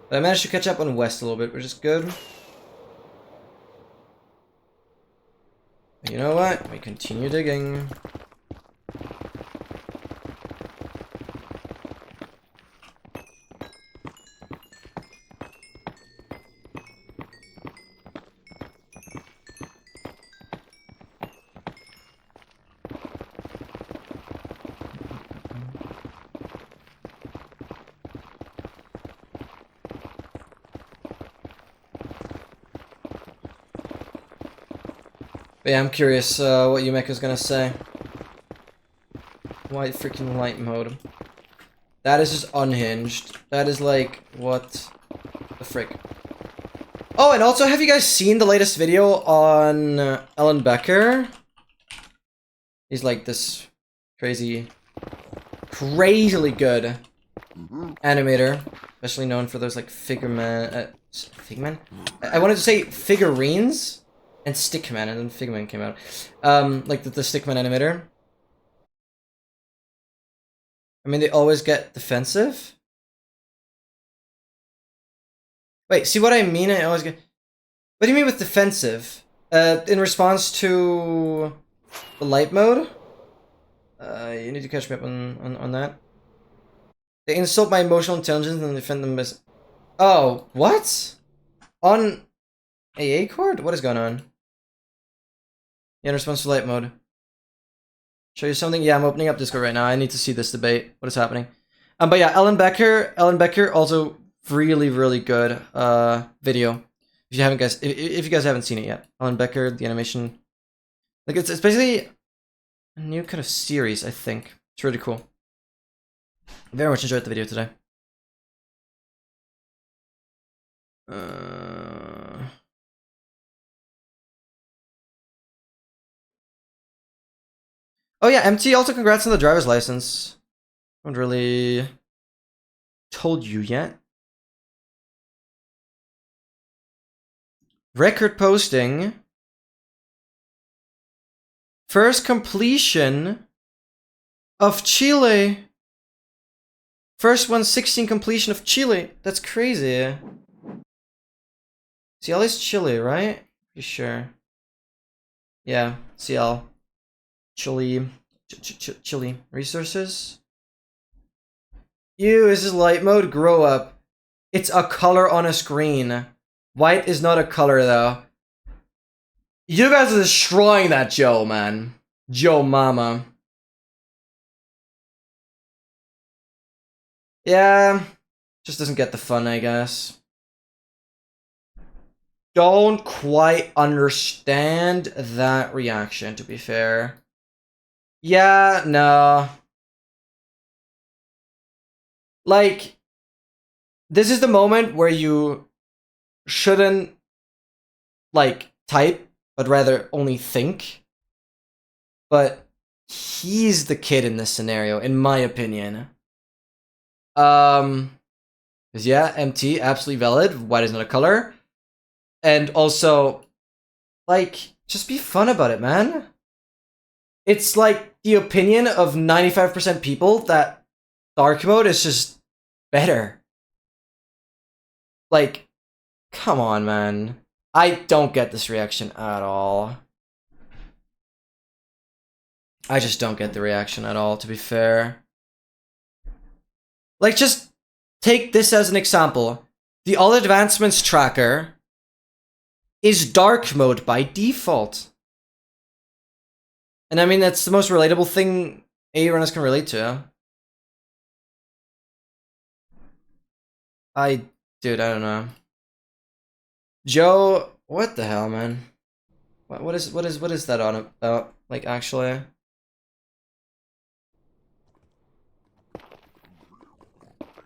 But I managed to catch up on West a little bit, which is good. But you know what? We continue digging. But yeah, I'm curious what Yumeka's gonna say. Why freaking light mode? That is just unhinged. That is like, what the frick? Oh, and also, have you guys seen the latest video on Ellen Becker? He's like this crazily good animator, especially known for those like Figman? I wanted to say figurines and Stickman, and then Figman came out. Like the Stickman animator. I mean, they always get defensive. Wait, see what I mean? I always get. What do you mean with defensive? In response to the light mode? You need to catch me up on that. They insult my emotional intelligence and defend them as. Oh, what? On AA cord? What is going on? Yeah, in response to light mode. Show you something? Yeah, I'm opening up Discord right now. I need to see this debate. What is happening? But yeah, Ellen Becker, also really good video. If you haven't guys, if you guys haven't seen it yet, Ellen Becker, the animation, like it's basically a new kind of series. I think it's really cool. Very much enjoyed the video today. Oh yeah, MT, also congrats on the driver's license. I haven't really told you yet. Record posting. First completion of Chile. First 116 completion of Chile. That's crazy. CL is Chile, right? Pretty sure. Yeah, CL. Chile. Chile. Resources. Ew, this is light mode? Grow up. It's a color on a screen. White is not a color, though. You guys are destroying that Joe, man. Joe mama. Yeah. Just doesn't get the fun, I guess. Don't quite understand that reaction, to be fair. Yeah, no. Like, this is the moment where you shouldn't, like, type, but rather only think. But he's the kid in this scenario, in my opinion. Because yeah, MT, absolutely valid. White is not a color. And also, like, just be fun about it, man. It's like the opinion of 95% people that dark mode is just better. Like, come on, man. I don't get this reaction at all. I just don't get the reaction at all, to be fair. Like, just take this as an example. The All Advancements tracker is dark mode by default. And I mean, that's the most relatable thing AE runners can relate to. Dude, I don't know. Joe, what the hell, man? What is that on about? Like, actually?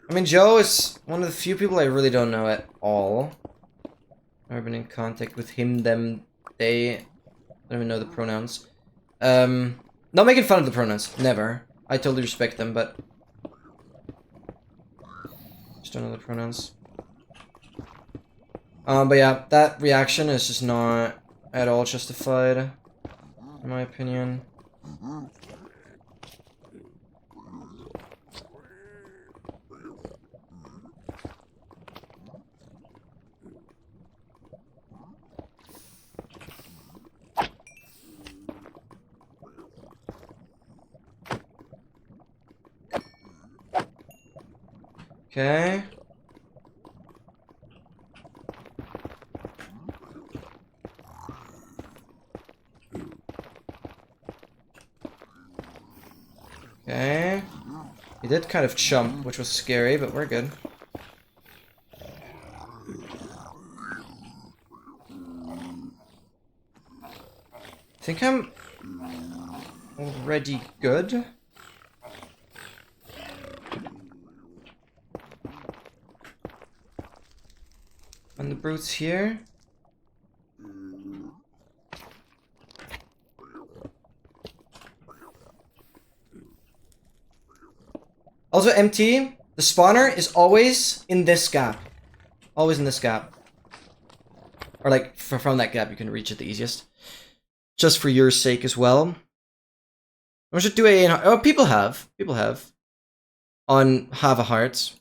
I mean, Joe is one of the few people I really don't know at all. Never been in contact with him, them, they. I don't even know the pronouns. Not making fun of the pronouns. Never. I totally respect them, but just don't know the pronouns. But yeah, that reaction is just not at all justified, in my opinion. Okay. Okay. He did kind of chump, which was scary, but we're good. I think I'm already good. And the brutes here. Also, MT, the spawner is always in this gap. Always in this gap. Or like, from that gap you can reach it the easiest. Just for your sake as well. I should do a... Oh, people have. People have. On Have a Heart.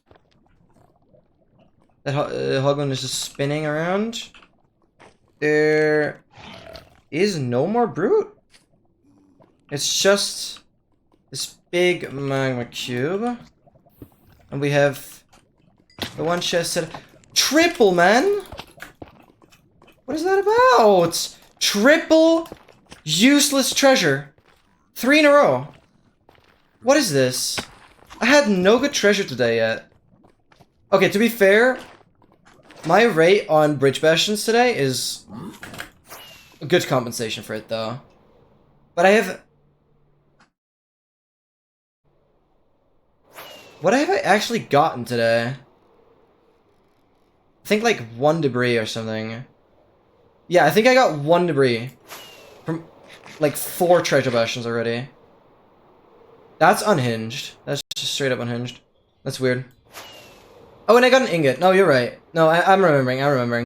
That Hoglin is just spinning around. There is no more brute. It's just this big magma cube. And we have the one chest set. Triple, man! What is that about? Triple useless treasure. 3 in a row. What is this? I had no good treasure today yet. Okay, to be fair, my rate on Bridge Bastions today is a good compensation for it, though. But I have... What have I actually gotten today? I think like 1 debris or something. Yeah, I think I got 1 debris. From like 4 treasure bastions already. That's unhinged. That's just straight up unhinged. That's weird. Oh, and I got an ingot. No, you're right. No, I'm remembering. I'm remembering.